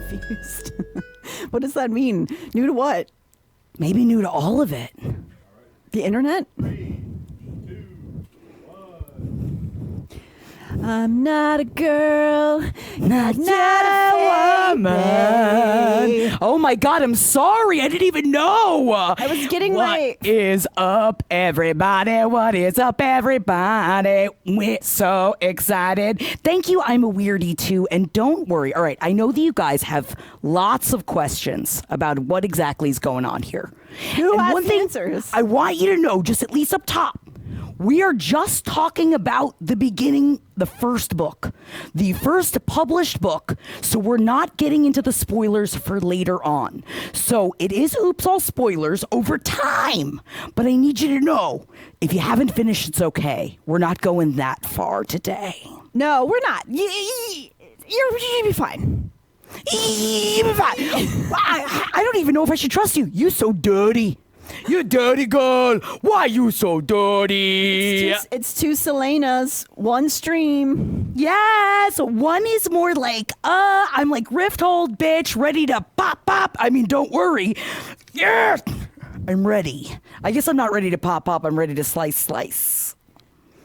confused. What does that mean? New to what? Maybe new to all of it. The internet? 3, 2, 1. I'm not a girl, not a woman. Oh my God, I'm sorry. I didn't even know. I was getting What is up, everybody? What is up, everybody? We're so excited. Thank you. I'm a weirdie too. And don't worry. All right. I know that you guys have lots of questions about what exactly is going on here. Who And has one thing answers? I want you to know, just at least up top, we are just talking about the beginning, the first book, the first published book. So we're not getting into the spoilers for later on. So it is oops all spoilers over time. But I need you to know, if you haven't finished, it's okay. We're not going that far today. No, we're not. You'll be fine. You'll be fine. I don't even know if I should trust you. You so dirty. You dirty girl. Why you so dirty? It's two Selenas, one stream. Yes, one is more like, I'm like rift hold, bitch, ready to pop, pop. I mean, don't worry. Yeah, I'm ready. I guess I'm not ready to pop, pop. I'm ready to slice, slice.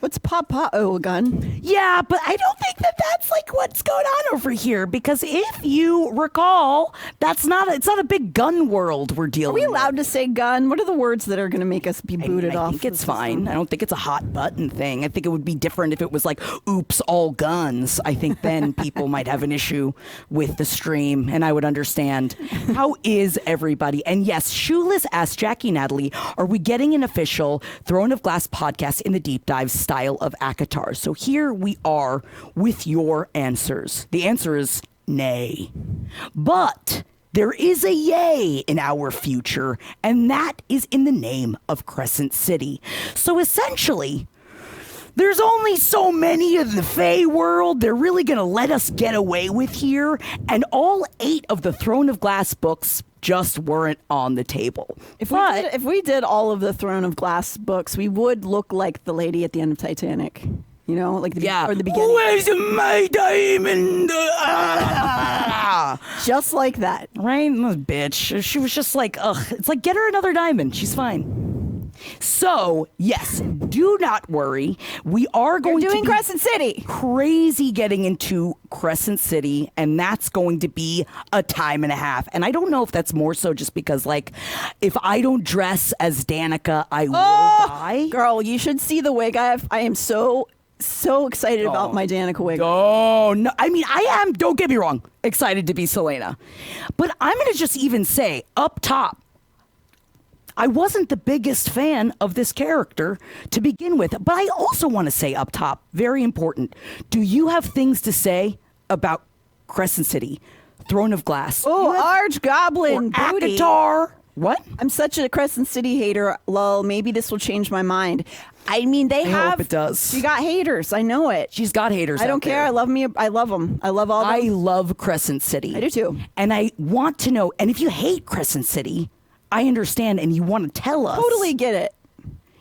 What's pop? Oh, a gun. Yeah, but I don't think that that's like what's going on over here, because if you recall, it's not a big gun world we're Are dealing we with. allowed to say gun? What are the words that are going to make us be booted off? I think it's fine. I don't think it's a hot button thing. I think it would be different if it was like, oops, all guns. I think then people might have an issue with the stream, and I would understand. How is everybody? And yes, Shoeless asked Jackie, Natalie, are we getting an official Throne of Glass podcast in the deep dive style of ACOTAR? So here we are with your answers. The answer is nay. But there is a yay in our future, and that is in the name of Crescent City. So essentially, there's only so many of the Fae world they're really going to let us get away with here, and all 8 of the Throne of Glass books just weren't on the table. If we did all of the Throne of Glass books, we would look like the lady at the end of Titanic. You know, like or the beginning. Where's my diamond? Just like that. Right? Bitch. She was just like, ugh. It's like, get her another diamond. She's fine. So, yes, do not worry. We are going to doing be Crescent City. Crazy getting into Crescent City, and that's going to be a time and a half. And I don't know if that's more so just because, like, if I don't dress as Danica, I will die. Girl, you should see the wig I have. I am so excited about my Danica wig. Oh, no. I mean, I am, don't get me wrong, excited to be Selena. But I'm going to just even say, up top, I wasn't the biggest fan of this character to begin with. But I also want to say up top, very important, do you have things to say about Crescent City, Throne of Glass? Oh, Arch Goblin booty. ACOTAR? What? I'm such a Crescent City hater. Lol, maybe this will change my mind. I mean, I hope it does. She got haters. I know it. She's got haters. I don't care. There. I love me. I love them. I love all. I love Crescent City. I do too. And I want to know. And if you hate Crescent City, I understand, and you want to tell us. Totally get it.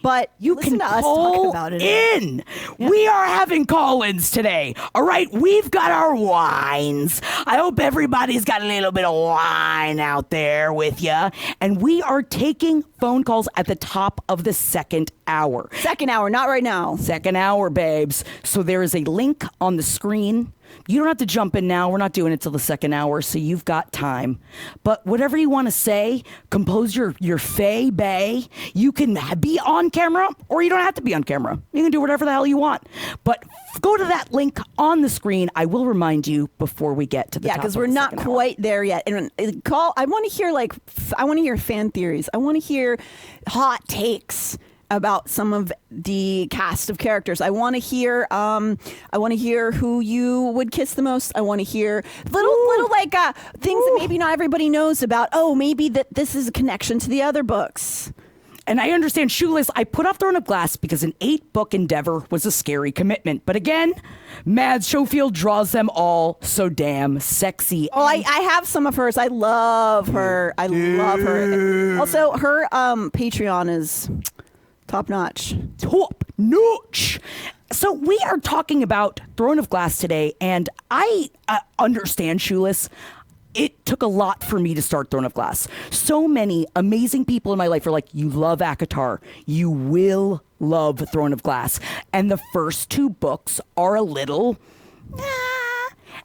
But you listen can to us call talk about it. in. Yeah. We are having call-ins today. All right, we've got our wines. I hope everybody's got a little bit of wine out there with you. And we are taking phone calls at the top of the second hour. Second hour, not right now. Second hour, babes. So there is a link on the screen. You don't have to jump in now. We're not doing it till the second hour, so you've got time. But whatever you want to say, compose your Faye Bay. You can be on camera, or you don't have to be on camera. You can do whatever the hell you want. But go to that link on the screen. I will remind you before we get to the top. Yeah, because we're not quite there yet. And I want to hear fan theories. I want to hear hot takes about some of the cast of characters. I want to hear who you would kiss the most. I want to hear little like things that maybe not everybody knows about. Oh, maybe that this is a connection to the other books. And I understand, Shoeless, I put off Throne of Glass because an 8-book endeavor was a scary commitment. But again, Mads Schofield draws them all so damn sexy. Oh, I have some of hers. I love her. I love her. Also, her Patreon is top notch. Top notch. So we are talking about Throne of Glass today, and I understand, Shoeless. it took a lot for me to start Throne of Glass. So many amazing people in my life are like, you love ACOTAR. You will love Throne of Glass. And the first 2 books are a little...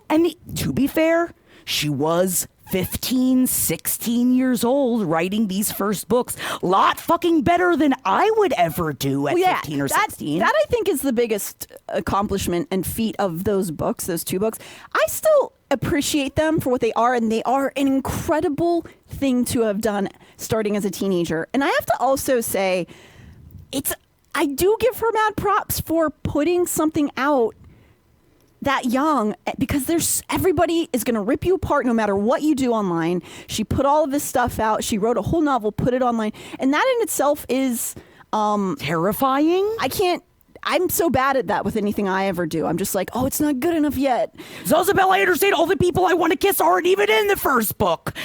And to be fair, she was 15, 16 years old writing these first books. Lot fucking better than I would ever do at 15 or 16. That I think is the biggest accomplishment and feat of those books, those 2 books. I still appreciate them for what they are, and they are an incredible thing to have done starting as a teenager. And I have to also say, I do give her mad props for putting something out that young, because everybody is going to rip you apart no matter what you do online. She put all of this stuff out. She wrote a whole novel, put it online, and that in itself is terrifying. I'm so bad at that with anything I ever do. I'm just like, oh, it's not good enough yet. Zozabel, I understand all the people I want to kiss aren't even in the first book.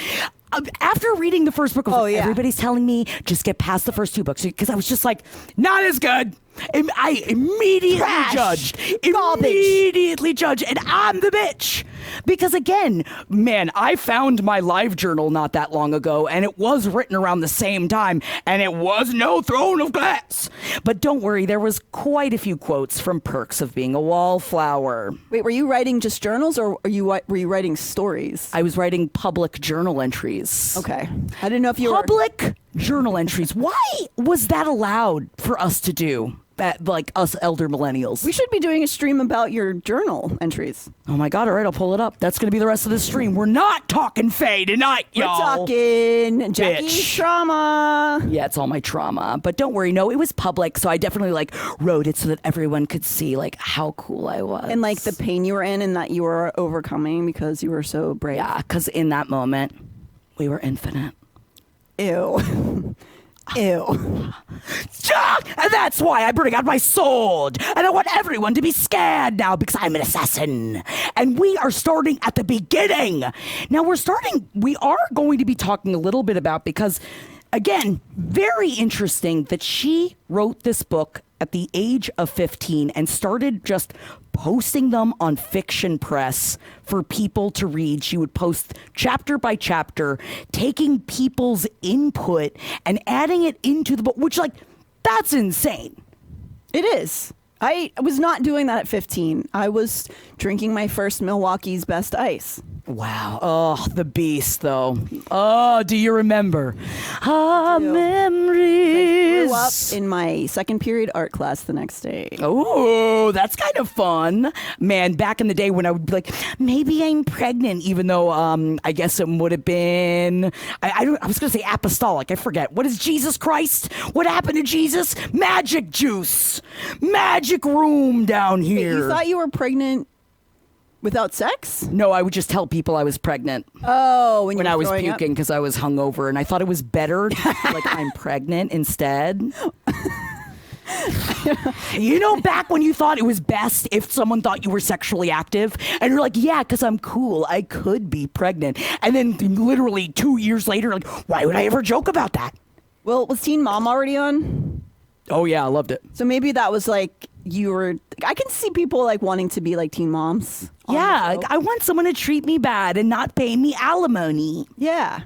After reading the first book, everybody's telling me just get past the first 2 books, because I was just like, not as good. I immediately judged. Immediately judged. And I'm the bitch. Because again, man, I found my live journal not that long ago, and it was written around the same time, and it was no Throne of Glass. But don't worry, there was quite a few quotes from Perks of Being a Wallflower. Wait, were you writing just journals, or were you writing stories? I was writing public journal entries. Okay. I didn't know if you Public journal entries. Why was that allowed for us to do? Like us elder millennials. We should be doing a stream about your journal entries. Oh my God, all right, I'll pull it up. That's going to be the rest of the stream. We're not talking Faye tonight, y'all. We're talking Jackie's trauma. Yeah, it's all my trauma. But don't worry, no, it was public, so I definitely wrote it so that everyone could see how cool I was. And the pain you were in and that you were overcoming because you were so brave. Yeah, because in that moment, we were infinite. Ew. Ew. And that's why I bring out my sword. And I want everyone to be scared now because I'm an assassin. And we are starting at the beginning. Now we are going to be talking a little bit about, because again, very interesting that she wrote this book at the age of 15 and started just posting them on Fiction Press for people to read. She would post chapter by chapter, taking people's input and adding it into the book, which that's insane. It is. I was not doing that at 15. I was drinking my first Milwaukee's Best Ice. Wow. Oh, the beast, though. Oh, do you remember? Memories. I grew up in my second period art class the next day. Oh, that's kind of fun. Man, back in the day when I would be like, maybe I'm pregnant, even though I guess it would have been, I was going to say apostolic. I forget. What is Jesus Christ? What happened to Jesus? Magic juice. Magic room down here. Wait, you thought you were pregnant without sex? No, I would just tell people I was pregnant. Oh, when I was puking because I was hungover, and I thought it was better to feel like I'm pregnant instead. Back when you thought it was best if someone thought you were sexually active, and you're like, yeah, because I'm cool, I could be pregnant. And then literally 2 years later, why would I ever joke about that? Well, was Teen Mom already on? Oh, yeah, I loved it. So maybe that was you were, I can see people wanting to be teen moms. Yeah, I want someone to treat me bad and not pay me alimony. Yeah.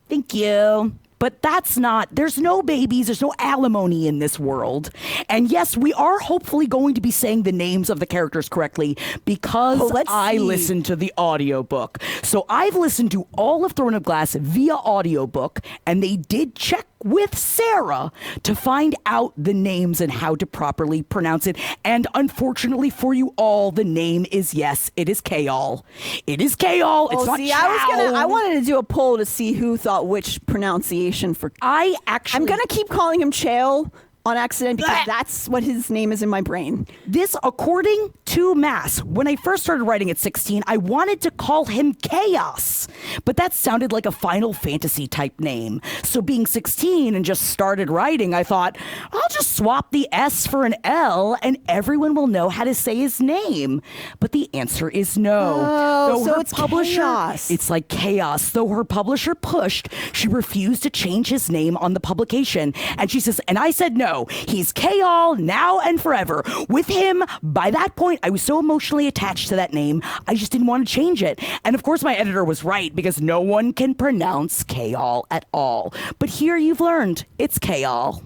Thank you. But there's no babies, there's no alimony in this world. And yes, we are hopefully going to be saying the names of the characters correctly because I listened to the audiobook. So I've listened to all of Throne of Glass via audiobook, and they did check with Sarah to find out the names and how to properly pronounce it. And unfortunately for you all, the name is, yes, it is Kayal. It is Kayal. It's not Chow. I wanted to do a poll to see who thought which pronunciation for. I'm gonna keep calling him Chael on accident because that's what his name is in my brain. This, according to Mass, when I first started writing at 16, I wanted to call him Chaos, but that sounded like a Final Fantasy type name. So being 16 and just started writing, I thought, I'll just swap the S for an L and everyone will know how to say his name. But the answer is no. Oh, so it's Chaos. It's like Chaos. Though her publisher pushed, she refused to change his name on the publication. And she says, and I said no. no. He's K-All now and forever. With him, by that point, I was so emotionally attached to that name, I just didn't want to change it. And of course, my editor was right, because no one can pronounce K-All at all. But here you've learned, it's K-All.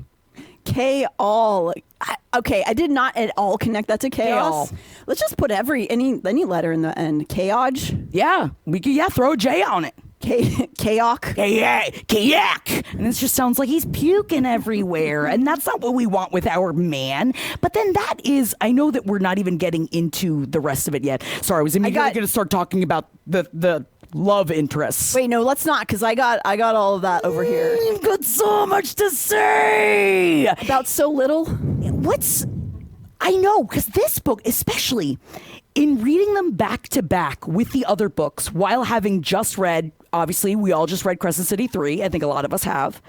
K-All. Okay, I did not at all connect that to chaos. K-All. Let's just put any letter in the end. K-Odge? Yeah, we could throw a J on it. K-Ok? Kayak. And this just sounds like he's puking everywhere. And that's not what we want with our man. But then I know that we're not even getting into the rest of it yet. Sorry, I was immediately going to start talking about the love interests. Wait, no, let's not, because I got all of that over here. You've got so much to say. About so little? I know, because this book, especially in reading them back to back with the other books, while having just read, obviously, we all just read Crescent City 3. I think a lot of us have.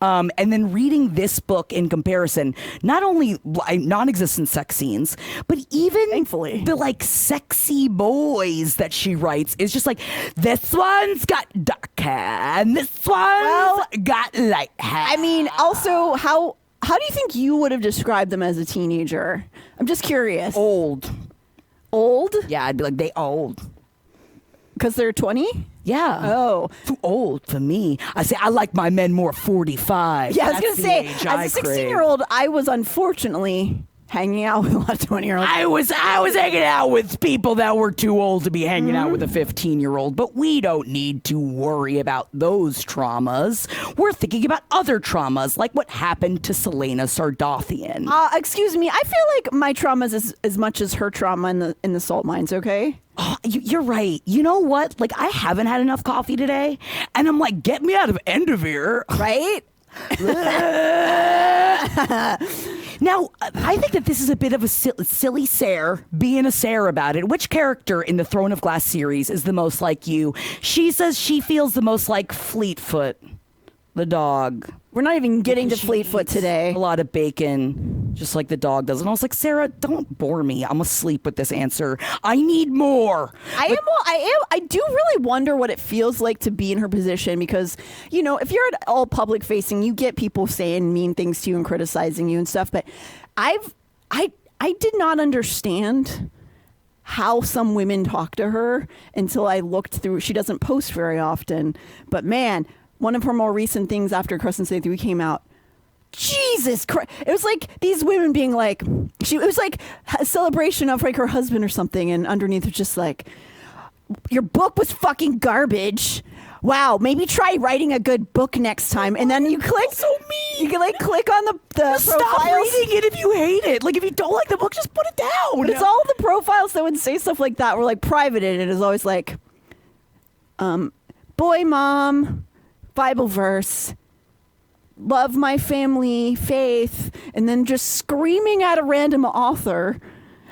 And then reading this book in comparison, not only non-existent sex scenes, but even thankfully the sexy boys that she writes is just like, this one's got dark hair and this one's got light hair. I mean, also, how do you think you would have described them as a teenager? I'm just curious. Old? Yeah, I'd be like, they old. Because they're 20? Yeah. Oh. Too old for me. I say, I like my men more 45. Yeah, I was going to say, as a 16-year-old, I was unfortunately hanging out with a lot of 20-year-olds. I was hanging out with people that were too old to be hanging out with a 15-year-old, but we don't need to worry about those traumas. We're thinking about other traumas, like what happened to Selena Sardothian. Excuse me, I feel like my trauma is as much as her trauma in the salt mines, okay? Oh, you're right. You know what? I haven't had enough coffee today, and I'm like, get me out of Enderveer. Right? Now, I think that this is a bit of a silly Sarah being a Sarah about it. Which character in the Throne of Glass series is the most like you? She says she feels the most like Fleetfoot, the dog. We're not even getting to She Fleetfoot eats today. A lot of bacon, just like the dog does. And I was like, Sarah, don't bore me. I'm asleep with this answer. I need more. I do really wonder what it feels like to be in her position, because, if you're at all public facing, you get people saying mean things to you and criticizing you and stuff. But I did not understand how some women talk to her until I looked through. She doesn't post very often, but man, one of her more recent things after Crescent City 3 came out, Jesus Christ. It was like these women being like, it was like a celebration of her husband or something. And underneath was just like, your book was fucking garbage. Wow, maybe try writing a good book next time. And then you click. So mean. You can click on the profiles. Stop reading it if you hate it. If you don't like the book, just put it down. But it's all the profiles that would say stuff like that were private, and it is always like, boy, mom, Bible verse, love my family, faith, and then just screaming at a random author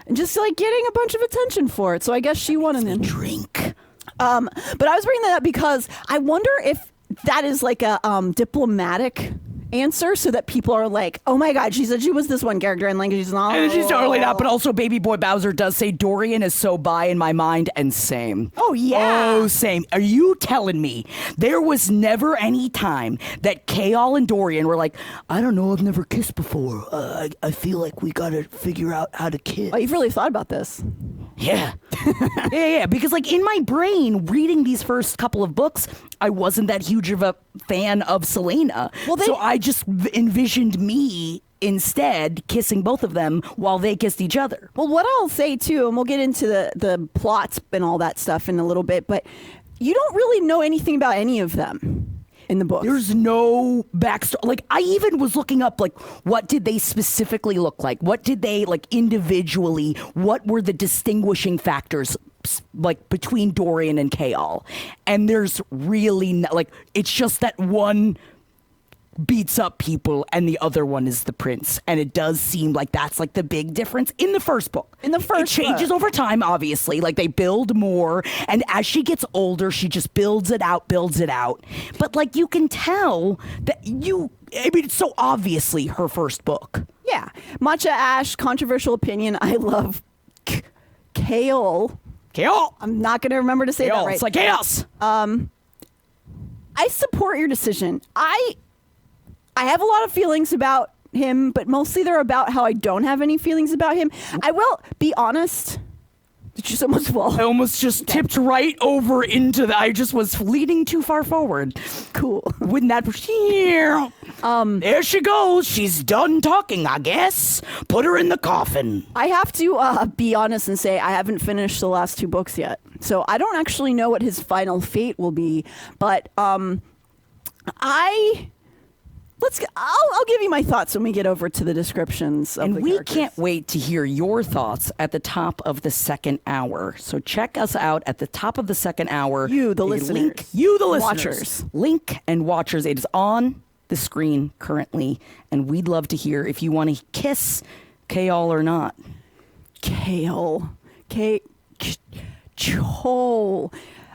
and just getting a bunch of attention for it. So I guess she won an drink. But I was bringing that up because I wonder if that is a diplomatic answer, so that people are like, oh my God, she said she was this one character and she's not. And she's totally not. But also, Baby Boy Bowser does say Dorian is so bi in my mind, and same. Oh yeah. Oh, same. Are you telling me there was never any time that K-All and Dorian were like, I don't know, I've never kissed before. I feel like we gotta figure out how to kiss. Oh, you've really thought about this. Yeah. yeah. Because in my brain, reading these first couple of books, I wasn't that huge of a fan of Selena. So I just envisioned me instead kissing both of them while they kissed each other. Well, what I'll say too, and we'll get into the plots and all that stuff in a little bit, but you don't really know anything about any of them in the book. There's no backstory. I even was looking up, what did they specifically look like? What did they, individually, what were the distinguishing factors, between Dorian and K-All? And there's really, it's just that one beats up people and the other one is the prince. And it does seem like that's the big difference in the first book. It changes over time, obviously. They build more, and as she gets older, she just builds it out. But you can tell that it's so obviously her first book. Yeah. Matcha Ash, controversial opinion. I love K-All. K-All. I'm not going to remember to say that right. It's like chaos. I support your decision. I have a lot of feelings about him, but mostly they're about how I don't have any feelings about him. I will be honest. Did you almost fall? I almost just tipped right over into I just was leaning too far forward. Cool. Wouldn't that there she goes. She's done talking, I guess. Put her in the coffin. I have to be honest and say I haven't finished the last 2 books yet. So I don't actually know what his final fate will be, but I'll give you my thoughts when we get over to the descriptions of and the we characters. can't wait to hear your thoughts at the top of the second hour. So check us out at the top of the second hour. You, the A listeners. Link, you, the listeners. Watchers. Link and watchers. It is on the screen currently, and we'd love to hear if you want to kiss Kale or not. Kale. Chol.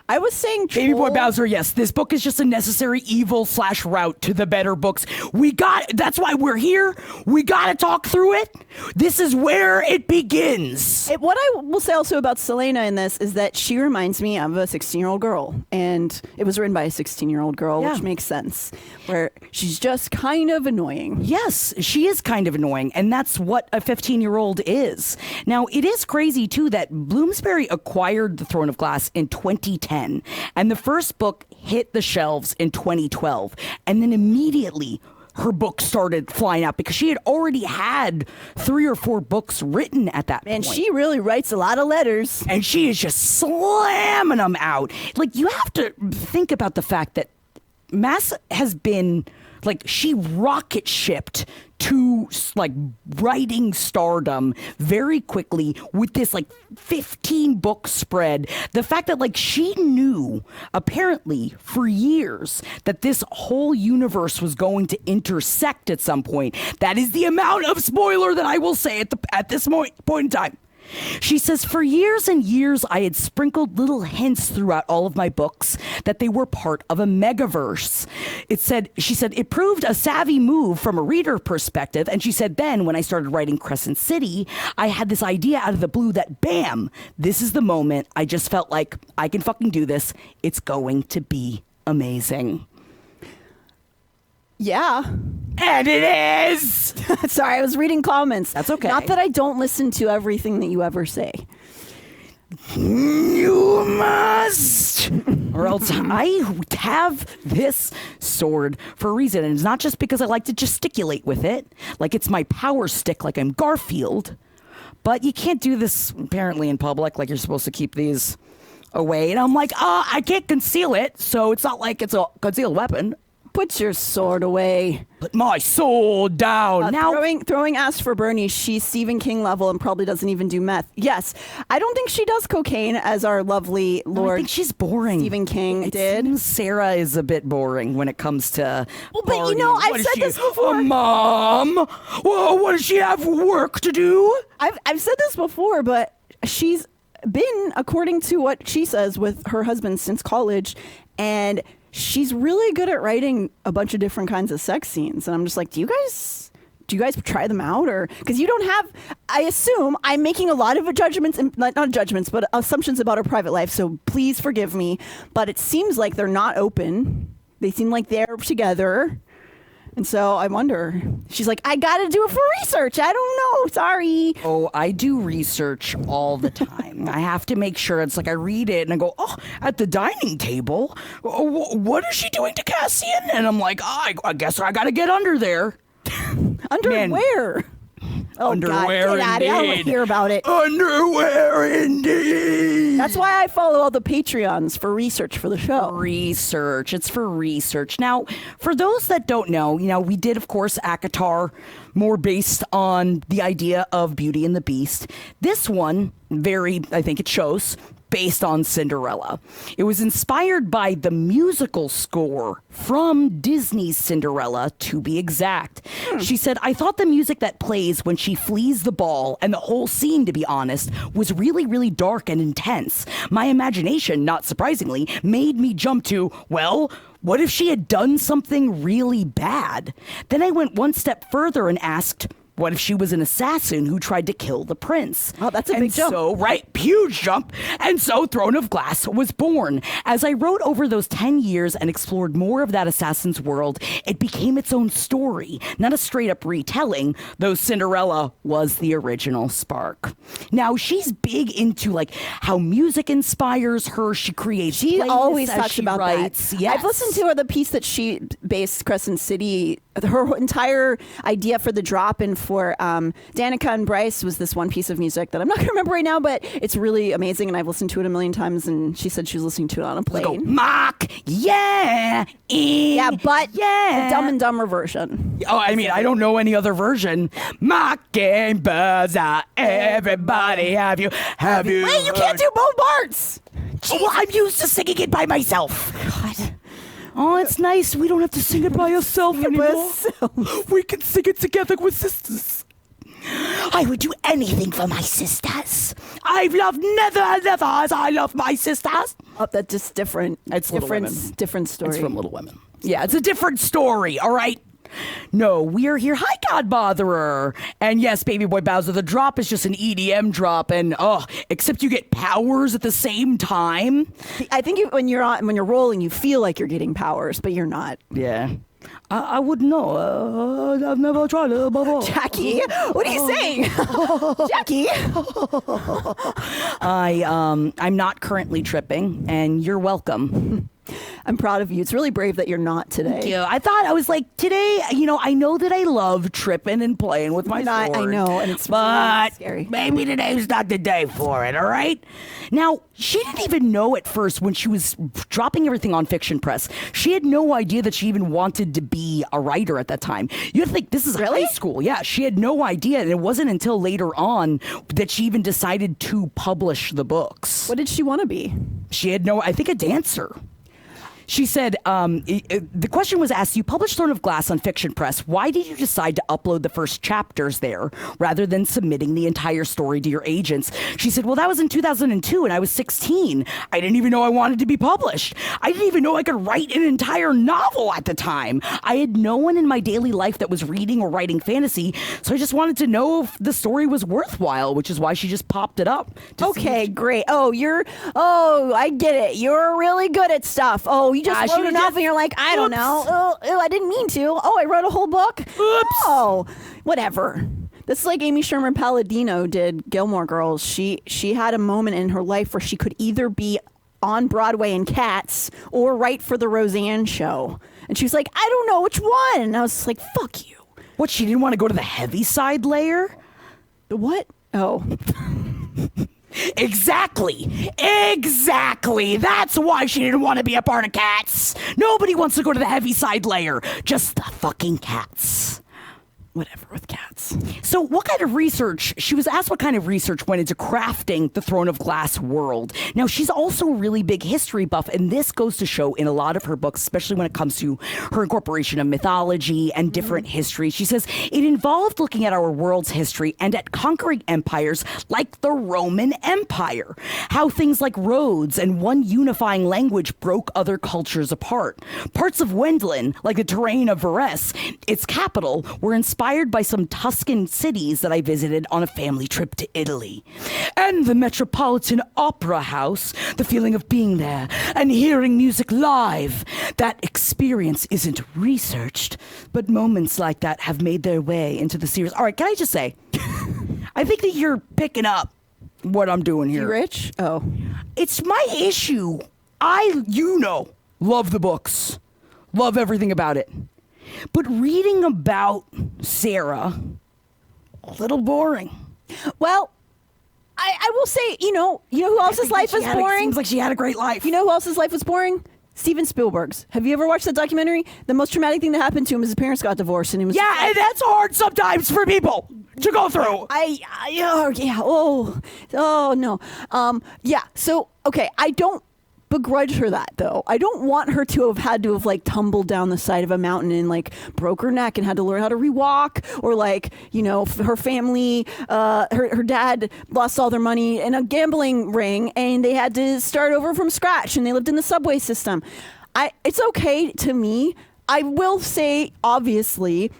I was saying Baby Boy Chol. Bowser, yes, this book is just a necessary evil / route to the better books. That's why we're here. We got to talk through it. This is where it begins. What I will say also about Selena in this is that she reminds me of a 16-year-old girl. And it was written by a 16-year-old girl, Yeah. which makes sense. Where she's just kind of annoying. Yes, she is kind of annoying, and that's what a 15-year-old is. Now, it is crazy, too, that Bloomsbury acquired The Throne of Glass in 2010, and the first book hit the shelves in 2012, and then immediately her book started flying out because she had already had 3 or 4 books written at that point. And she really writes a lot of letters. And she is just slamming them out. Like, you have to think about the fact that Mass has been, like, she rocket shipped to, like, writing stardom very quickly with this, like, 15-book spread. The fact that, like, she knew, apparently, for years, that this whole universe was going to intersect at some point. That is the amount of spoiler that I will say at this point in time. She says, for years and years, I had sprinkled little hints throughout all of my books that they were part of a megaverse. She said, it proved a savvy move from a reader perspective. And she said, then when I started writing Crescent City, I had this idea out of the blue that, bam, this is the moment. I just felt like I can fucking do this. It's going to be amazing. Yeah. And it is. Sorry, I was reading comments. That's okay. Not that I don't listen to everything that you ever say. You must, or else I have this sword for a reason. And it's not just because I like to gesticulate with it, like it's my power stick, like I'm Garfield. But you can't do this apparently in public, like you're supposed to keep these away. And I'm like, I can't conceal it, so it's not like it's a concealed weapon. Put your sword away. Put my sword down. Now, throwing ass for Bernie, she's Stephen King level and probably doesn't even do meth. Yes, I don't think she does cocaine as our lovely Lord. I think she's boring. Stephen King It did. seems Sarah is a bit boring when it comes to. Well, but you know, I've said this before. Mom, well, what does she have work to do? I've said this before, but she's been, according to what she says, with her husband since college, and she's really good at writing a bunch of different kinds of sex scenes. And I'm just like, do you guys try them out? Or because you don't have, I assume I'm making a lot of judgments, not judgments, but assumptions about her private life. So please forgive me. But it seems like they're not open. They seem like they're together. And so I wonder, she's like, I got to do it for research. I don't know. Sorry. Oh, I do research all the time. I have to make sure. It's like I read it and I go, oh, at the dining table, what is she doing to Cassian? And I'm like, I guess I got to get under there. Underwear. Oh, Underwear, God, get out of here. I don't want to hear about it. Underwear, indeed. That's why I follow all the Patreons for research for the show. Research. It's for research. Now, for those that don't know, we did, of course, ACOTAR, more based on the idea of Beauty and the Beast. This one, I think it shows, based on Cinderella. It was inspired by the musical score from Disney's Cinderella, to be exact. She said, I thought the music that plays when she flees the ball, and the whole scene, to be honest, was really, really dark and intense. My imagination, not surprisingly, made me jump to, well, what if she had done something really bad? Then I went one step further and asked, What if she was an assassin who tried to kill the prince? Oh, that's a big jump. So, right, huge jump. And so Throne of Glass was born. As I wrote over those 10 years and explored more of that assassin's world, it became its own story, not a straight up retelling, though Cinderella was the original spark. Now, she's big into like how music inspires her. She creates She playlists always as talks she about writes. that. Yes. I've listened to her, the piece that she based Crescent City. Her entire idea for the drop and for Danica and Bryce was this one piece of music that I'm not going to remember right now, but it's really amazing, and I've listened to it a million times. And she said she was listening to it on a plane. Go, mock, yeah, Yeah, but yeah. the Dumb and Dumber version. Oh, I mean, I don't know any other version. Mockingbirds are everybody. Have you? Wait, you can't do both parts. Oh, well, I'm used to singing it by myself. God. Oh, it's nice. We don't have to sing it by ourselves anymore. We can sing it together with sisters. I would do anything for my sisters. I've loved never as I love my sisters. Oh, that's just different. It's Little Women. Different story. It's from Little Women. Yeah, it's a different story, all right? No, we're here. Hi, God Botherer. And yes, Baby Boy Bowser, the drop is just an EDM drop. And, except you get powers at the same time. I think when you're rolling, you feel like you're getting powers, but you're not. Yeah. I wouldn't know. I've never tried it before. Jackie, what are you saying? Jackie. I'm not currently tripping, and you're welcome. I'm proud of you. It's really brave that you're not today. Yeah, I was like, today, I know that I love tripping and playing with my sword. I know, and it's but really scary. Maybe today's not the day for it, all right? Now, she didn't even know at first when she was dropping everything on Fiction Press. She had no idea that she even wanted to be a writer at that time. You think this is Really? high school. Yeah, she had no idea, and it wasn't until later on that she even decided to publish the books. What did she want to be? She had I think a dancer. She said, the question was asked, you published Throne of Glass on Fiction Press. Why did you decide to upload the first chapters there rather than submitting the entire story to your agents? She said, well, that was in 2002 and I was 16. I didn't even know I wanted to be published. I didn't even know I could write an entire novel at the time. I had no one in my daily life that was reading or writing fantasy, so I just wanted to know if the story was worthwhile, which is why she just popped it up. Okay, great. I get it. You're really good at stuff. Oh, you just wrote a novel and you're like, I don't know. Oh, I didn't mean to. Oh, I wrote a whole book. Oops. Oh, whatever. This is like Amy Sherman Palladino did Gilmore Girls. She had a moment in her life where she could either be on Broadway in Cats or write for the Roseanne show. And she was like, I don't know which one. And I was like, fuck you. What, she didn't want to go to the Heaviside layer? The what? Oh. Exactly. That's why she didn't want to be a part of Cats. Nobody wants to go to the Heaviside layer. Just the fucking cats. Whatever with cats. So what kind of research, she was asked what kind of research went into crafting the Throne of Glass world. Now, she's also a really big history buff, and this goes to show in a lot of her books, especially when it comes to her incorporation of mythology and different histories. She says, it involved looking at our world's history and at conquering empires like the Roman Empire. How things like roads and one unifying language broke other cultures apart. Parts of Wendlin, like the terrain of Varese, its capital, were inspired by some Tuscan cities that I visited on a family trip to Italy. And the Metropolitan Opera House, the feeling of being there and hearing music live. That experience isn't researched, but moments like that have made their way into the series. All right, can I just say, I think that you're picking up what I'm doing here. You rich? Oh. It's my issue. Love the books. Love everything about it. But reading about Sarah, a little boring. Well, I will say, you know who else's life is boring? Seems like she had a great life. You know who else's life was boring? Steven Spielberg's. Have you ever watched that documentary? The most traumatic thing that happened to him is his parents got divorced, and he was and that's hard sometimes for people to go through. So okay, I don't begrudge her that, though. I don't want her to have had to have like tumbled down the side of a mountain and like broke her neck and had to learn how to rewalk, or like, her family, her dad lost all their money in a gambling ring and they had to start over from scratch and they lived in the subway system. It's okay to me. I will say, obviously,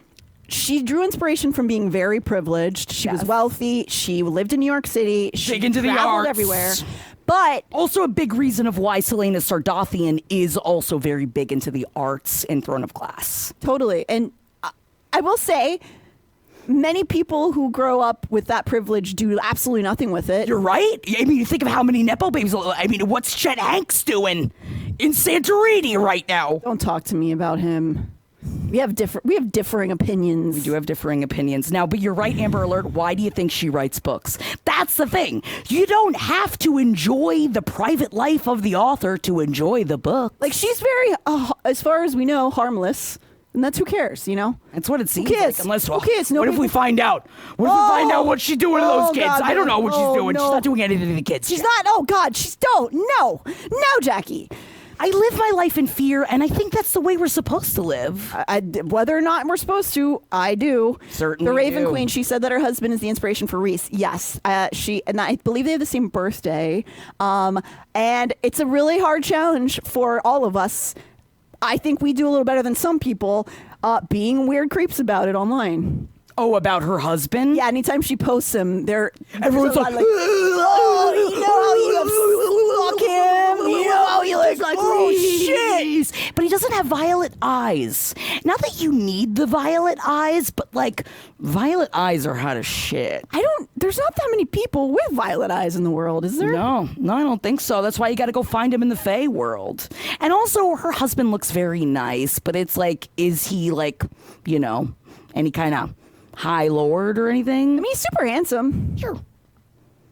she drew inspiration from being very privileged. She was wealthy. She lived in New York City. She Big into the traveled arts. everywhere. But also a big reason of why Selena Sardothian is also very big into the arts in Throne of Glass. totally. And I will say, many people who grow up with that privilege do absolutely nothing with it. You're right. I mean, you think of how many Nepo babies. I mean, what's Chet Hanks doing in Santorini right now? Don't talk to me about him. We have differing opinions. We do have differing opinions now, but you're right, Amber Alert. Why do you think she writes books? That's the thing. You don't have to enjoy the private life of the author to enjoy the book. Like, she's very, as far as we know, harmless. And that's who cares, you know? That's what it seems Who cares? like. Unless, Who cares? what if we find out? What if we find out what she's doing to those kids? God, I don't know what she's doing. no. She's not doing anything to the kids. She's not. Oh, God. No, Jackie. I live my life in fear, and I think that's the way we're supposed to live. Whether or not we're supposed to, I do. Certainly The Raven do. Queen, she said that her husband is the inspiration for Reese. Yes. And I believe they have the same birthday. And it's a really hard challenge for all of us. I think we do a little better than some people being weird creeps about it online. Oh, about her husband? Yeah, anytime she posts him, Everyone's like, oh, you know how you fuck him. You know how you like, oh, shit. But he doesn't have violet eyes. Not that you need the violet eyes, but like, violet eyes are hot as shit. There's not that many people with violet eyes in the world, is there? No, I don't think so. That's why you got to go find him in the Fae world. And also, her husband looks very nice, but it's like, is he like, you know, any kind of high lord or anything? I mean, he's super handsome. Sure.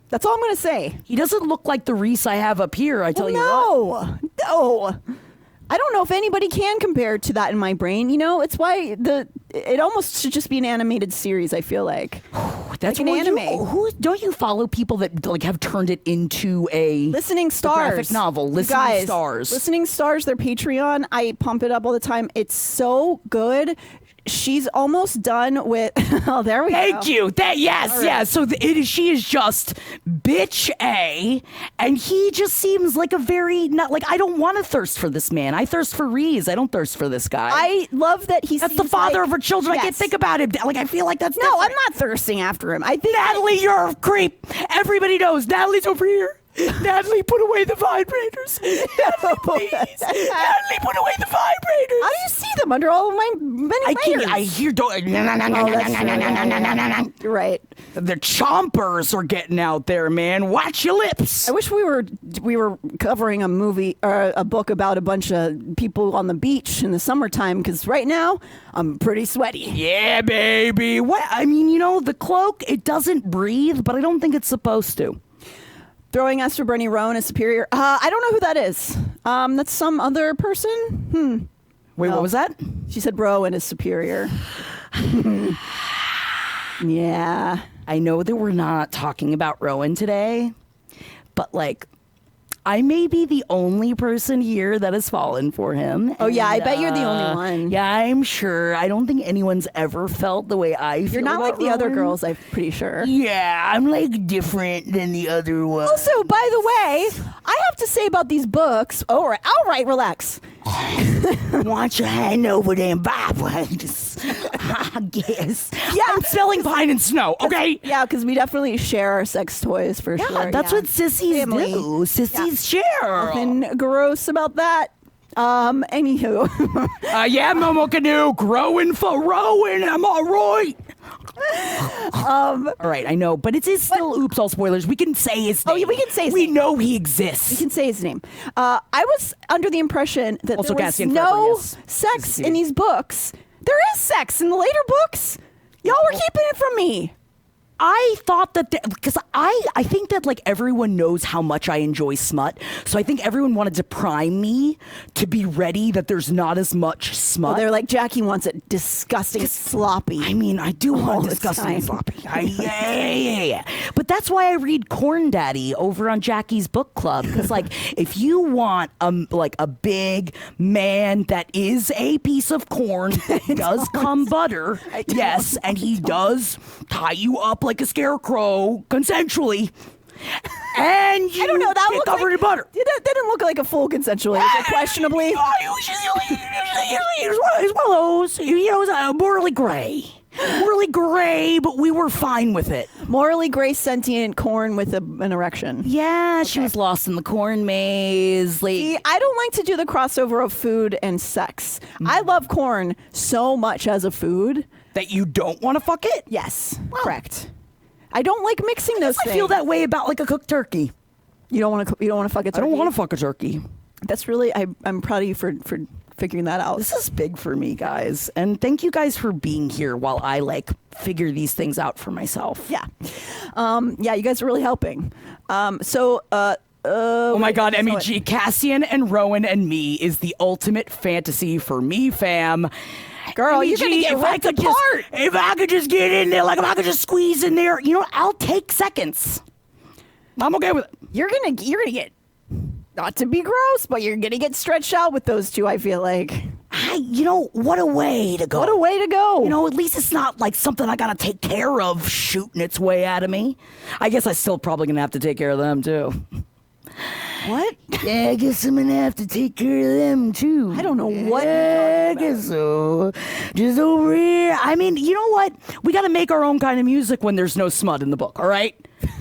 That's all I'm going to say. He doesn't look like the Reese I have up here, I tell you what. No. I don't know if anybody can compare to that in my brain. You know, it's why it almost should just be an animated series, I feel like. That's like an anime. Don't you follow people that like have turned it into a Listening Stars graphic novel? You Listening guys, Stars. Listening Stars, their Patreon. I pump it up all the time. It's so good. She's almost done with. Oh, there we go. Thank you. Yes. So she is just bitch A, and he just seems like a very not like I don't want to thirst for this man. I thirst for Reese. I don't thirst for this guy. I love that That's the father of her children. Yes. I can't think about him. Like I feel like that's No, different. I'm not thirsting after him. I think Natalie, you're a creep. Everybody knows Natalie's over here. Natalie, put away the vibrators. Natalie, please. Natalie, put away the vibrators. How do you see them under all of my many I layers? can't. I hear. You're right. The chompers are getting out there, man. Watch your lips. I wish we were covering a movie or a book about a bunch of people on the beach in the summertime, because right now I'm pretty sweaty. Yeah, baby. What? I mean, you know, the cloak, it doesn't breathe, but I don't think it's supposed to. Throwing Esther Bernie Rowan as superior. I don't know who that is. That's some other person. Wait, No. what was that? She said Rowan is superior. Yeah. I know that we're not talking about Rowan today, but like, I may be the only person here that has fallen for him. Oh, yeah, I And, bet you're the only one. Yeah, I'm sure. I don't think anyone's ever felt the way I feel. You're not like about the other Rowan. girls, I'm pretty sure. Yeah, I'm like different than the other ones. Also, by the way, I have to say about these books. Oh, all right, relax. Want your hand over there and buy one? I guess. Yeah. I'm selling pine and snow, okay? Yeah, because we definitely share our sex toys for sure. Yeah, that's what sissies Family. do. Sissies share. Nothing gross about that. Anywho. Yeah, Momo Canoe, growing for rowing. I'm all right. All right, I know, but it is still oops, all spoilers. We can say his name. Oh, yeah, we can say his We name. know he You exists. can say his name. I was under the impression that Also there was Cassian Forever, no yes. sex in these books. There is sex in the later books. Y'all were keeping it from me. I thought that because I think that like everyone knows how much I enjoy smut, so I think everyone wanted to prime me to be ready that there's not as much smut. Well, they're like, Jackie wants it disgusting, sloppy. I mean, I do All want the disgusting time. and sloppy. Yeah. But that's why I read Corn Daddy over on Jackie's book club. Because, like, if you want like a big man that is a piece of corn that does come butter, yes, and he does tie you up like a scarecrow consensually, and you I don't know. That get looked covered like, in butter. That didn't look like a full consensual. Was it questionably? He's one of those, you know, morally gray. morally gray, but we were fine with it. Morally gray sentient corn with an erection. Yeah, she was lost in the corn maze. Like, See, I don't like to do the crossover of food and sex. I love corn so much as a food. that you don't want to fuck it? Yes, correct. I don't like mixing those I things. feel that way about like a cooked turkey. You don't want to. You don't want to fuck a I turkey. don't want to fuck a turkey. That's really. I'm proud of you for figuring that out. This is big for me, guys. And thank you guys for being here while I like figure these things out for myself. Yeah, yeah. You guys are really helping. Oh my God, MEG, Cassian and Rowan and me is the ultimate fantasy for me, fam. Girl, you're gonna get ripped apart. If I could just get in there, like if I could just squeeze in there, you know, I'll take seconds. I'm okay with it. You're gonna get. Not to be gross, but you're gonna get stretched out with those two. I feel like. You know, what a way to go. What a way to go. You know, at least it's not like something I gotta take care of shooting its way out of me. I guess I still probably gonna have to take care of them too. What? Yeah, I guess I'm gonna have to take care of them too. I don't know what Yeah, I guess so. Just over here. I mean, you know what? We gotta make our own kind of music when there's no smut in the book, all right?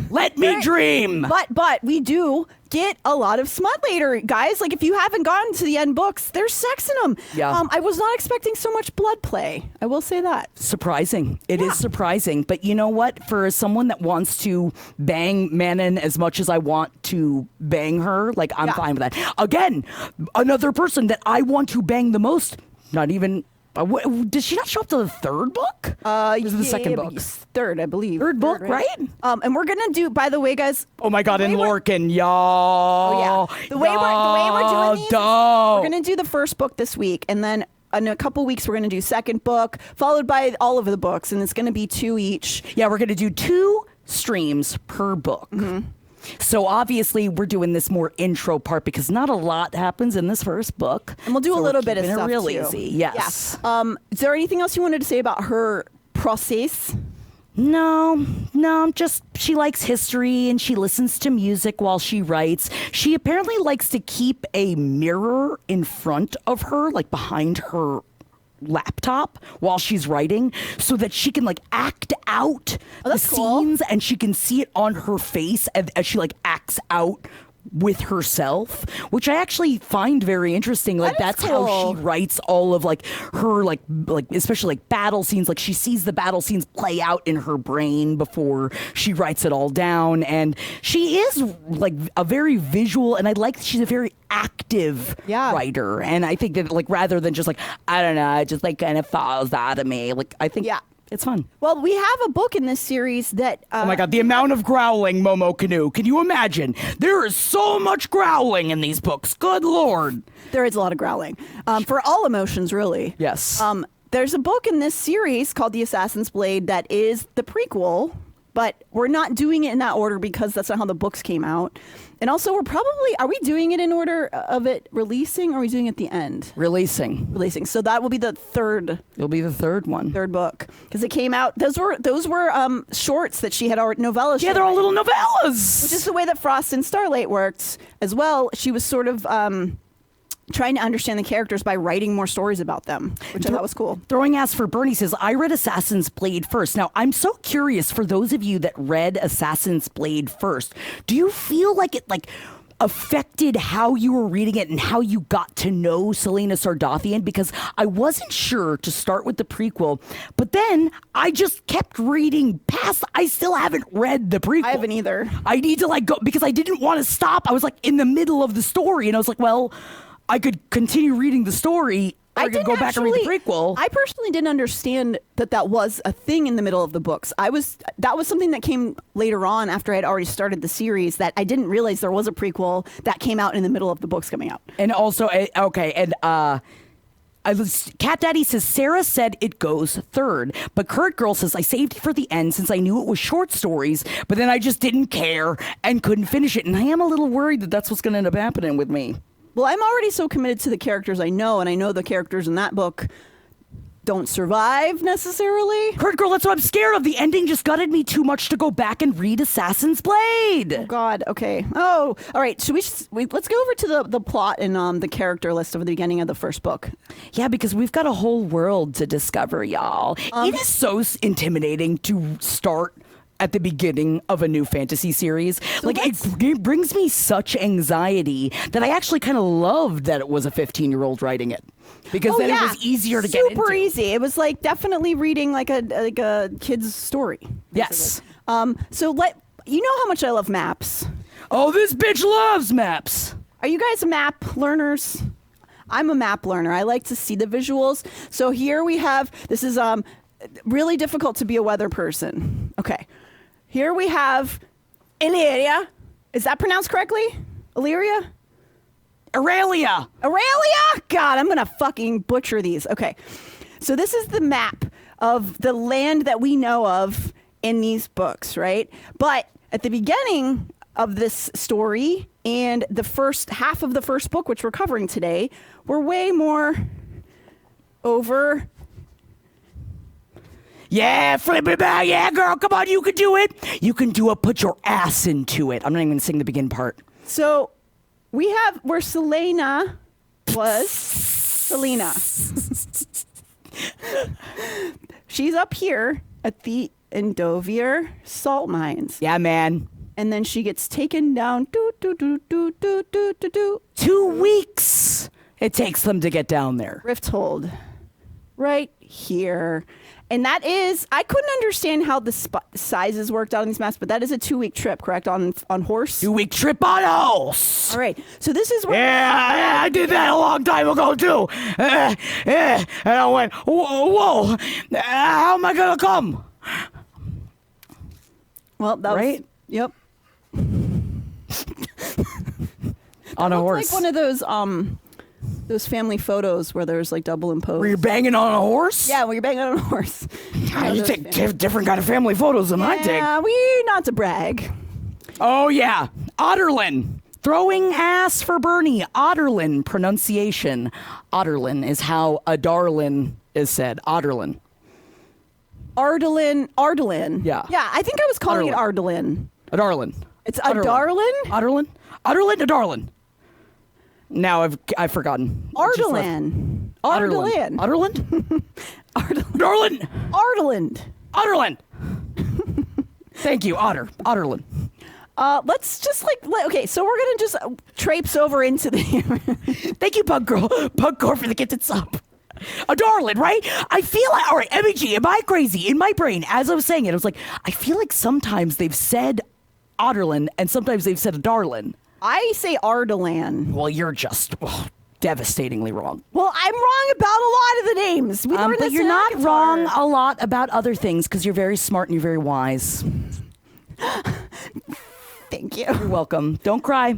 Let me dream. But we do get a lot of smut later, guys. Like if you haven't gotten to the end books, there's sex in them. Yeah. I was not expecting so much blood play. I will say that. Surprising. It is surprising. But you know what? For someone that wants to bang Manon as much as I want to bang her, like I'm fine with that. Again, another person that I want to bang the most, not even. Did she not show up to the third book? This is the second book. Third, I believe. Third book, right? And we're gonna do. By the way, guys. Oh my God! And Lorcan, y'all. Oh yeah. The way we're doing these, dope. we're gonna do the first book this week, and then in a couple weeks we're gonna do second book, followed by all of the books, and it's gonna be 2 each. Yeah, we're gonna do 2 streams per book. So obviously we're doing this more intro part because not a lot happens in this first book, And we'll do a little bit of keeping it stuff real too. easy. Yes. Yeah. Is there anything else you wanted to say about her process? No, just she likes history and she listens to music while she writes. She apparently likes to keep a mirror in front of her, like behind her laptop while she's writing so that she can like act out the that's cool. scenes and she can see it on her face as she like acts out with herself, which I actually find very interesting. Like that's cool. how she writes all of like her like especially like battle scenes. Like she sees the battle scenes play out in her brain before she writes it all down. And she is like a very visual, and I like that she's a very active writer. And I think that like rather than just like I don't know, it just like kind of falls out of me. Like I think it's fun. Well, we have a book in this series that. Oh my God, the amount of growling, Momo Canoe. Can you imagine? There is so much growling in these books. Good Lord. There is a lot of growling for all emotions, really. Yes. There's a book in this series called The Assassin's Blade that is the prequel, but we're not doing it in that order because that's not how the books came out. And also, are we doing it in order of it releasing, or are we doing it at the end? Releasing. So that will be the third. It'll be the third one. Third book. Because it came out, those were shorts that she had already, novellas. Yeah, they're all little novellas. Which is the way that Frost and Starlight worked as well. She was sort of trying to understand the characters by writing more stories about them, which I thought was cool. Throwing Ass for Bernie says, I read Assassin's Blade first. Now, I'm so curious for those of you that read Assassin's Blade first, do you feel like it like affected how you were reading it and how you got to know Selena Sardothian? Because I wasn't sure to start with the prequel, but then I just kept reading past. I still haven't read the prequel. I haven't either. I need to like go because I didn't want to stop. I was like in the middle of the story and I was like, well, I could continue reading the story. I could go back and read the prequel. I personally didn't understand that was a thing in the middle of the books. That was something that came later on after I had already started the series, that I didn't realize there was a prequel that came out in the middle of the books coming out. And also, Cat Daddy says, Sarah said it goes third, but Kurt Girl says, I saved it for the end since I knew it was short stories, but then I just didn't care and couldn't finish it. And I am a little worried that that's what's going to end up happening with me. Well, I'm already so committed to the characters I know, and I know the characters in that book. don't survive necessarily. Kurt, girl, that's what I'm scared of. The ending just gutted me too much to go back and read Assassin's Blade. Oh God. Okay. Oh, all right. Should let's go over to the plot and the character list of the beginning of the first book. Yeah, because we've got a whole world to discover, y'all. It is so intimidating to start at the beginning of a new fantasy series. So it brings me such anxiety that I actually kind of loved that it was a 15-year-old writing it. Because then it was easier to get into. Super easy. It was like definitely reading like a kid's story. Yes. So you know how much I love maps. Oh, this bitch loves maps. Are you guys map learners? I'm a map learner. I like to see the visuals. So here we have, this is really difficult to be a weather person. Okay. Here we have Illyria. Is that pronounced correctly? Illyria? Aurelia. Aurelia? God, I'm going to fucking butcher these. Okay. So this is the map of the land that we know of in these books, right? But at the beginning of this story and the first half of the first book, which we're covering today, we're way more over. Yeah, flip it back. Yeah, girl, come on, you can do it. You can do it. Put your ass into it. I'm not even going to sing the begin part. So we have where Selena was. Selena. She's up here at the Endovier salt mines. Yeah, man. And then she gets taken down. 2 weeks it takes them to get down there. Rifthold. Right here. And that is, I couldn't understand how the sizes worked out on these maps, but that is a 2-week trip, correct? On horse? 2-week trip on horse. All right. So this is where. Yeah, I did that a long time ago, too. And I went, whoa, how am I going to come? Well, that right? was. Yep. On a horse. Like one of those family photos where there's like double imposed. Were you banging on a horse? Yeah, where you're banging on a horse. You take different kind of family photos than I take. Yeah, we not to brag. Oh, yeah. Otterlin. Throwing ass for Bernie. Otterlin pronunciation. Otterlin is how a darlin is said. Otterlin. Ardalin. Yeah. Yeah, I think I was calling it Ardalin. A darlin. It's a darlin? Otterlin? Otterlin, a darlin. Now I've forgotten. Ardalin. Ardalin. Otterland? Ardalin. Darlin. Ardalin. Otterland. Thank you, Otterland. Let's just okay, so we're going to just traipse over into the. Thank you, Pug Girl. Pug Girl for the gifted sub. A darling, right? I feel like, all right, MEG, am I crazy? In my brain, as I was saying it, I was like, I feel like sometimes they've said Otterland and sometimes they've said a darlin. I say Ardalan. Well, you're just devastatingly wrong. Well, I'm wrong about a lot of the names. We learned but this you're in not Avatar. wrong a lot about other things because you're very smart and you're very wise. Thank you. You're welcome. Don't cry.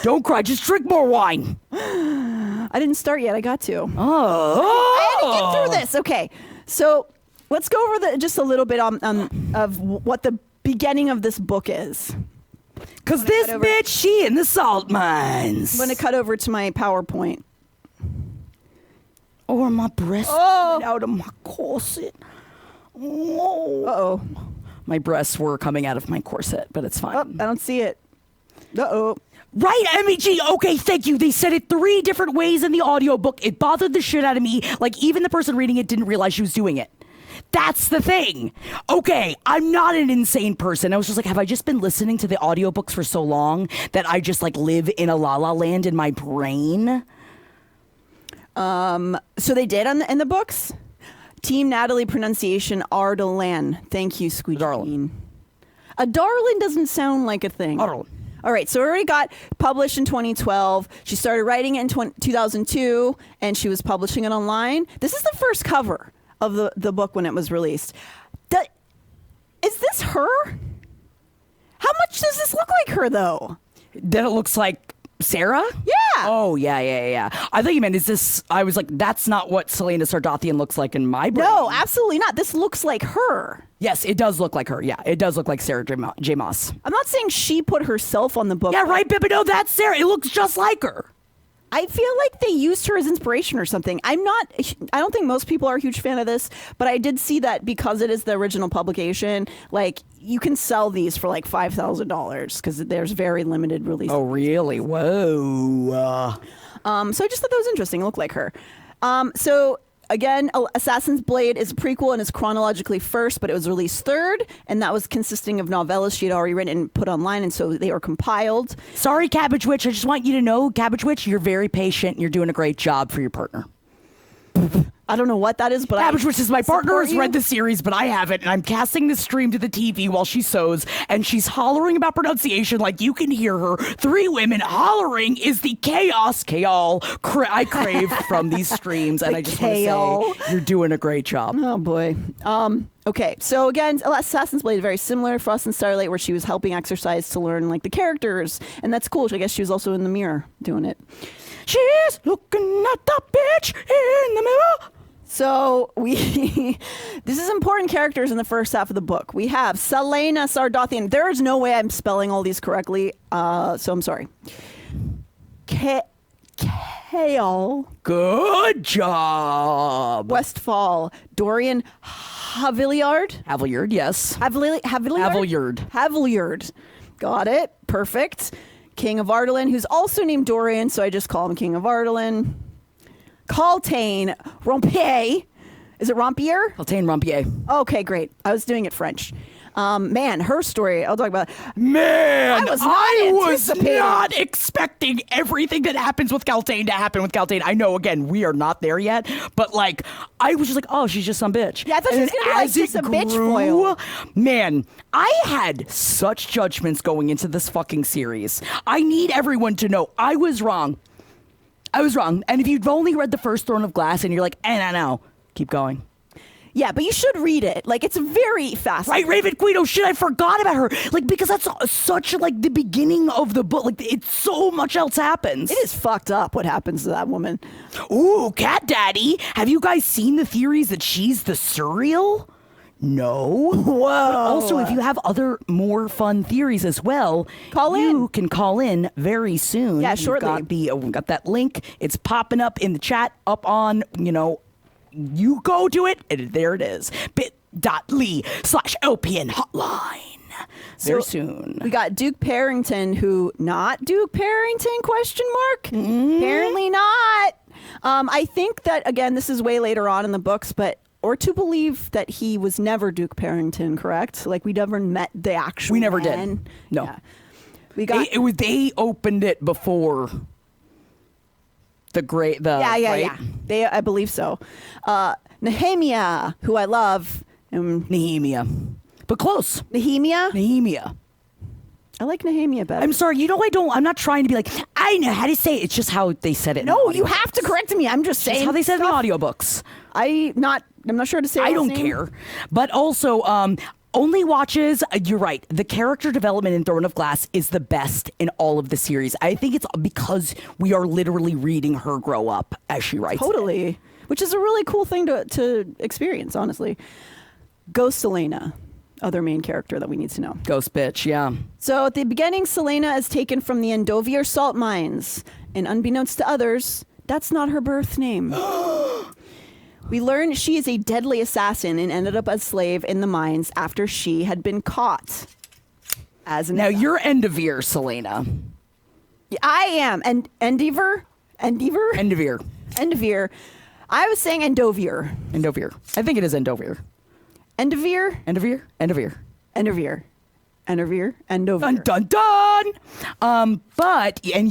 Don't cry. Just drink more wine. I didn't start yet. I got to. Oh. I had to get through this. Okay. So let's go over just a little bit of what the beginning of this book is. Because this bitch, she in the salt mines. I'm going to cut over to my PowerPoint. Or my breasts coming out of my corset. Oh. Uh-oh. My breasts were coming out of my corset, but it's fine. Oh, I don't see it. Uh-oh. Right, MEG. Okay, thank you. They said it 3 different ways in the audiobook. It bothered the shit out of me. Like, even the person reading it didn't realize she was doing it. That's the thing. Okay, I'm not an insane person. I was just like, have I just been listening to the audiobooks for so long that I just like live in a la la land in my brain? So they did in the books? Team Natalie pronunciation Ardalan. Thank you, Squeaky Bean. A darlin doesn't sound like a thing. Darlin. All right, so it already got published in 2012. She started writing it in 2002, and she was publishing it online. This is the first cover of the book when it was released. Is this her? How much does this look like her, though? Then it looks like Sarah? Yeah. Oh, yeah. I thought you meant, is this, I was like, that's not what Selena Sardathian looks like in my brain. No, absolutely not. This looks like her. Yes, it does look like her. Yeah, it does look like Sarah J. Maas. I'm not saying she put herself on the book. Yeah, right, Pippa. No, that's Sarah. It looks just like her. I feel like they used her as inspiration or something. I don't think most people are a huge fan of this, but I did see that because it is the original publication, like you can sell these for like $5,000 because there's very limited release. Oh, really? Whoa. So I just thought that was interesting. It looked like her. So again, Assassin's Blade is a prequel and is chronologically first, but it was released third, and that was consisting of novellas she had already written and put online, and so they were compiled. Sorry, Cabbage Witch. I just want you to know, Cabbage Witch, you're very patient. And you're doing a great job for your partner. I don't know what that is, but Cabbage Witch is my partner has you. read the series, but I haven't, and I'm casting the stream to the TV while she sews, and she's hollering about pronunciation like you can hear her. 3 women hollering is the chaos, I crave from these streams, and I just want to say you're doing a great job. Oh boy. Okay, so again, Assassin's Blade is very similar. Frost and Starlight, where she was helping exercise to learn like the characters, and that's cool. I guess she was also in the mirror doing it. She's looking at the bitch in the mirror. So this is important characters in the first half of the book. We have Selena Sardothian. There is no way I'm spelling all these correctly, so I'm sorry. Kale. Good job. Westfall. Dorian Havillard. Havillard, yes. Havillard. Got it. Perfect. King of Ardalan, who's also named Dorian, so I just call him King of Ardalan. Caltaine Rompier. Is it Rompier? Caltaine Rompier. Okay, great. I was doing it French. Man, her story, I'll talk about it. Man, I was not expecting everything that happens with Caltaine to happen with Caltaine. I know, again, we are not there yet, but like, I was just like, oh, she's just some bitch. Yeah, I thought she was going to be like just a bitch foil. Man, I had such judgments going into this fucking series. I need everyone to know I was wrong. And if you've only read the first Throne of Glass and you're like, no, keep going. Yeah, but you should read it. Like, it's very fascinating. Right, Raven Queen. Oh, shit, I forgot about her. Like, because that's such, like, the beginning of the book. Like, it's so much else happens. It is fucked up what happens to that woman. Ooh, Cat Daddy. Have you guys seen the theories that she's the Surreal? No. Whoa. But also, if you have other more fun theories as well, you can call in very soon. Yeah, shortly. We got that link. It's popping up in the chat, up on, you go to it, and there it is. bit.ly/LPN hotline. Very soon. We got Duke Parrington, who not Duke Parrington, question mark? Apparently not. I think that, again, this is way later on in the books, or to believe that he was never Duke Parrington, correct? Like, we never met the actual We never man. did. No. Yeah. We got... They opened it before Yeah. I believe so. Nehemia, who I love. Nehemia. But close. Nehemia? I like Nehemia better. I'm sorry, I'm not trying to be like, I know how to say it. It's just how they said it. No, you have to correct me. I'm just saying. It's how they said it in audiobooks. I'm not sure to say I don't care. But also, only watches, you're right, the character development in Throne of Glass is the best in all of the series. I think it's because we are literally reading her grow up as she writes. Totally. Which is a really cool thing to experience, honestly. Ghost Selena, other main character that we need to know. Ghost bitch, yeah. So at the beginning, Selena is taken from the Endovier salt mines. And unbeknownst to others, that's not her birth name. We learn she is a deadly assassin and ended up as slave in the mines after she had been caught. Now you're Endovier, Selena. I am. Endovier? Endovier. I was saying Endovier. I think it is Endovier. Endovier? Endovier. Endovier. Dun, dun, dun.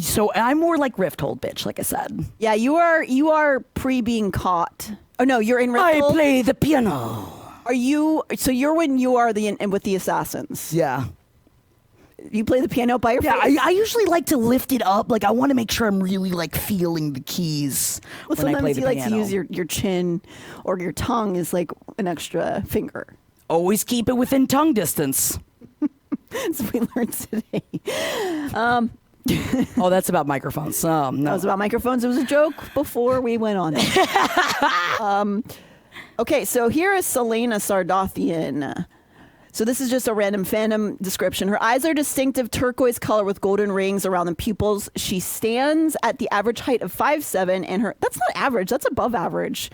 So I'm more like Rifthold, bitch, like I said. Yeah, you are pre being caught. Oh no, you're in Rifthold. I play the piano. Are you? So you're when you are with the assassins. Yeah. You play the piano by your face? I usually like to lift it up. Like, I want to make sure I'm really, like, feeling the keys when I play the piano. Sometimes you like to use your chin or your tongue as, like, an extra finger. Always keep it within tongue distance. That's what we learned today. Oh, that's about microphones. No. That was about microphones. It was a joke before we went on. Okay, so here is Selena Sardothian. So this is just a random fandom description. Her eyes are distinctive turquoise color with golden rings around the pupils. She stands at the average height of 5'7", and that's not average, that's above average.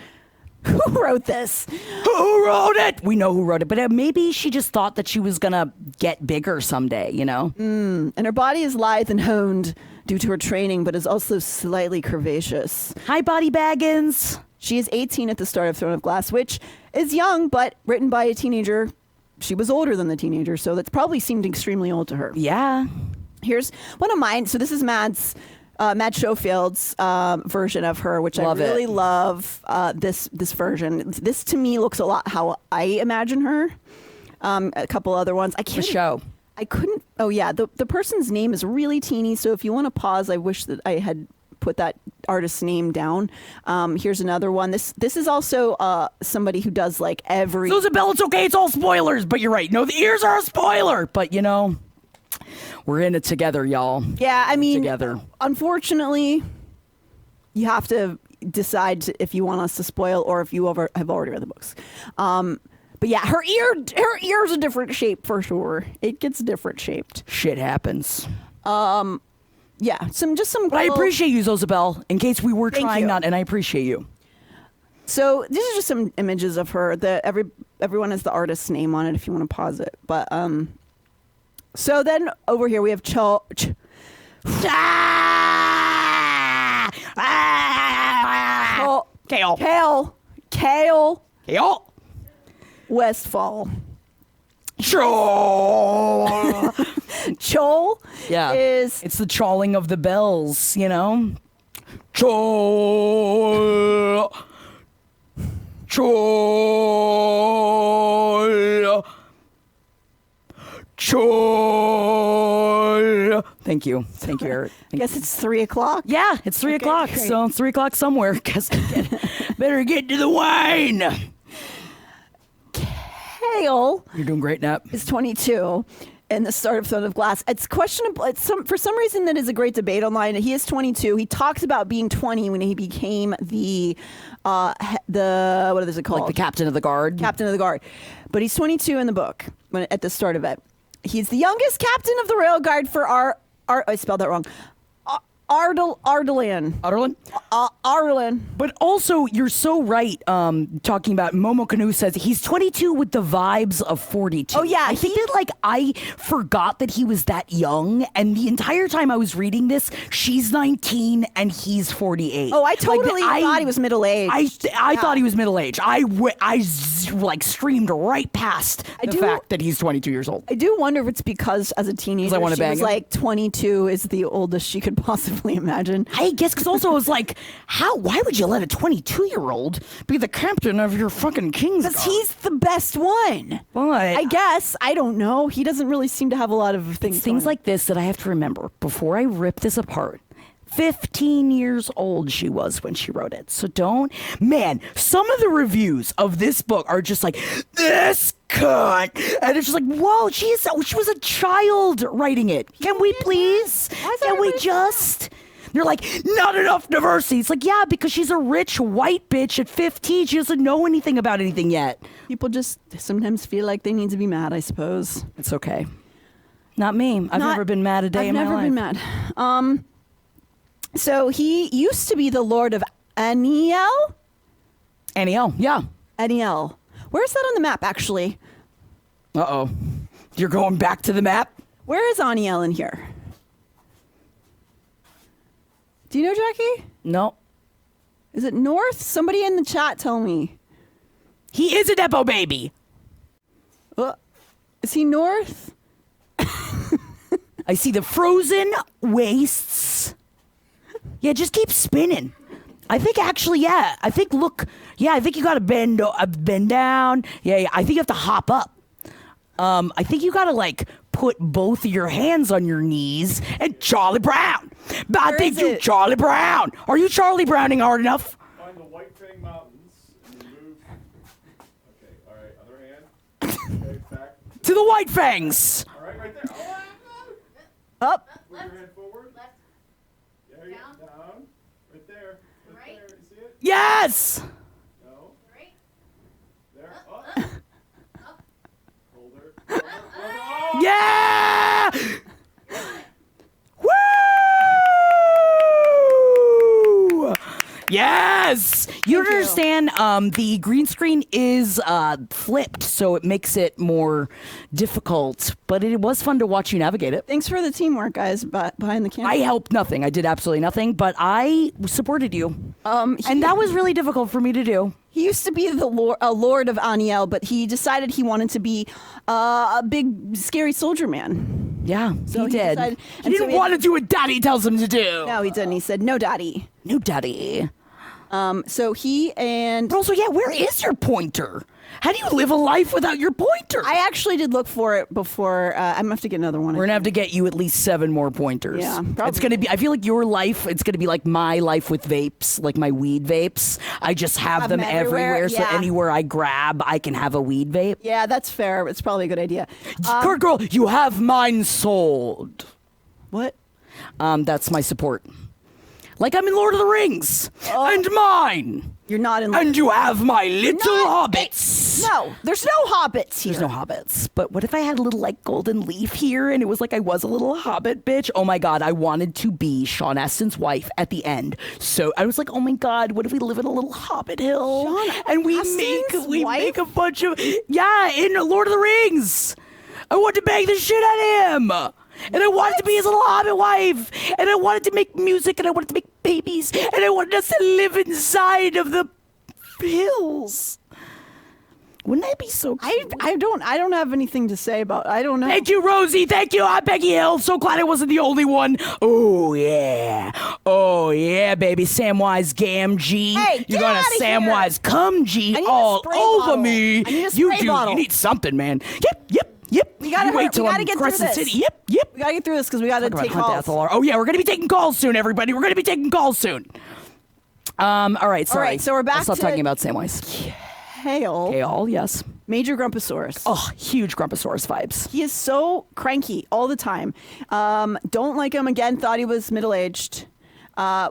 Who wrote this? Who wrote it? We know who wrote it, but maybe she just thought that she was gonna get bigger someday, you know? And her body is lithe and honed due to her training, but is also slightly curvaceous. Hi, Body Baggins. She is 18 at the start of Throne of Glass, which is young, but written by a teenager. She was older than the teenager, so that probably seemed extremely old to her. Yeah. Here's one of mine. So this is Matt Schofield's version of her, which I really love. This version. This to me looks a lot how I imagine her. A couple other ones. I can't. The show. I couldn't. Oh yeah, the person's name is really teeny. So if you want to pause, I wish that I had put that artist's name down. Here's another one. This is also somebody who does like every. Susan Bell, it's okay. It's all spoilers, but you're right. No, the ears are a spoiler, but you know, we're in it together, y'all. Yeah, I mean, together. Unfortunately, you have to decide if you want us to spoil or if you have already read the books. But yeah, her ear's a different shape for sure. It gets different shaped. Shit happens. Yeah, just some. But I appreciate you, Zosabel. In case we were Thank trying you. not, and I appreciate you. So these are just some images of her. Everyone has the artist's name on it if you want to pause it. But so then over here we have Kale Westfall. Chol. Chol Yeah. is It's the chawling of the bells, you know? Chol. Chol. Chol. Thank you. Thank you, Eric. I guess it's 3:00. Yeah, it's 3:00. great. So it's 3:00 somewhere. Guess better get to the wine. Kale You're doing great, Nap. is 22 in the start of Throne of Glass. It's questionable. For some reason that is a great debate online. He is 22. He talks about being 20 when he became the what is it called? Like the captain of the guard. Captain of the guard. But he's 22 in the book at the start of it. He's the youngest captain of the Royal Guard for I spelled that wrong. Ardalan. Utterland? Ardalan. But also, you're so right. Talking about Momo Canoe says he's 22 with the vibes of 42. Oh, yeah, I think that I forgot that he was that young, and the entire time I was reading this, she's 19 and he's 48. Oh, I totally thought he was middle aged. I thought he was middle aged. I streamed right past the fact that he's 22 years old. I do wonder if it's because as a teenager I wanna she bang was him. like 22 is the oldest she could possibly imagine. I guess because also I was like, why would you let a 22-year-old be the captain of your fucking King's Guard? Because he's the best one. But I guess. I don't know. He doesn't really seem to have a lot of things. things like this that I have to remember before I rip this apart. 15 years old she was when she wrote it. So man, some of the reviews of this book are just like, this cunt. And it's just like, whoa, she was a child writing it. Can we please? Can we just? They're like, not enough diversity. It's like, yeah, because she's a rich white bitch at 15. She doesn't know anything about anything yet. People just sometimes feel like they need to be mad, I suppose. It's okay. Not me. I've never been mad a day in my life. I've never been mad. So he used to be the Lord of Aniel? Aniel, yeah. Aniel. Where's that on the map, actually? Uh-oh. You're going back to the map? Where is Aniel in here? Do you know, Jackie? No. Is it north? Somebody in the chat tell me. He is a Nepo baby. Is he north? I see the frozen wastes. Yeah, just keep spinning. I think actually, yeah. I think you got to bend down. Yeah, I think you have to hop up. I think you got to put both of your hands on your knees and Charlie Brown. I think you Charlie Brown. Are you Charlie Browning hard enough? Find the White Fang Mountains and then move. Okay, all right, other hand. Okay, back. To the White Fangs. All right, right there. Up. Move your hand forward. Left. There you go. Down. Right there. Right Right. there. You see it? Yes. No. Right. There. Up. Hold her. Yeah! Woo! Yes! You Thank you. understand, the green screen is flipped, so it makes it more difficult, but it was fun to watch you navigate it. Thanks for the teamwork, guys, behind the camera. I helped nothing. I did absolutely nothing, but I supported you. And that was really difficult for me to do. He used to be a lord of Aniel, but he decided he wanted to be a big, scary soldier man. Yeah, So he did. decided- He and so didn't he- want to do what Daddy tells him to do. No, he didn't. He said, no, daddy. No, Daddy. So he and But also, yeah, where is your pointer? How do you live a life without your pointer? I actually did look for it before. I'm going to have to get another one. We're gonna have to get you at least 7 more pointers. Yeah, It's probably. gonna be. I feel like your life. It's gonna be like my life with vapes, like my weed vapes. I just have them everywhere, so yeah. anywhere I grab, I can have a weed vape. Yeah, that's fair. It's probably a good idea. Kurt girl, you have mine sold. What? That's my support. Like I'm in Lord of the Rings, and mine. You're not in. And you have my little not- hobbits. No, there's no hobbits here. There's no hobbits. But what if I had a little like golden leaf here and it was like I was a little hobbit bitch? Oh my God, I wanted to be Sean Astin's wife at the end. So I was like, oh my God, what if we live in a little hobbit hill? Sean and we Astin's make wife? a bunch of in Lord of the Rings. I wanted to bang the shit out of him. And I wanted to be his little hobbit wife. And I wanted to make music and I wanted to make babies. And I wanted us to live inside of the hills. Wouldn't that be so cute? I don't have anything to say about. I don't know. Thank you, Rosie. Thank you. I'm Becky Hill. So glad I wasn't the only one. Oh, yeah. Oh, yeah, baby. Samwise Gamgee. Hey, You're get gonna outta here. Samwise Cumgee I need a all spray over bottle. me. I need a You spray do. bottle. You need something, man. Yep. We gotta You wait hurry- till we gotta I'm get through Crescent this. City. Yep. We gotta get through this because we gotta Talk about take Hunt calls. Athalar. Oh, yeah. We're gonna be taking calls soon, everybody. We're gonna be taking calls soon. All right. Sorry. All right, so we're back I'll stop to- talking about Samwise. Hail, Okay, all yes. Major Grumposaurus. Oh, huge Grumposaurus vibes. He is so cranky all the time. Don't like him again. Thought he was middle-aged.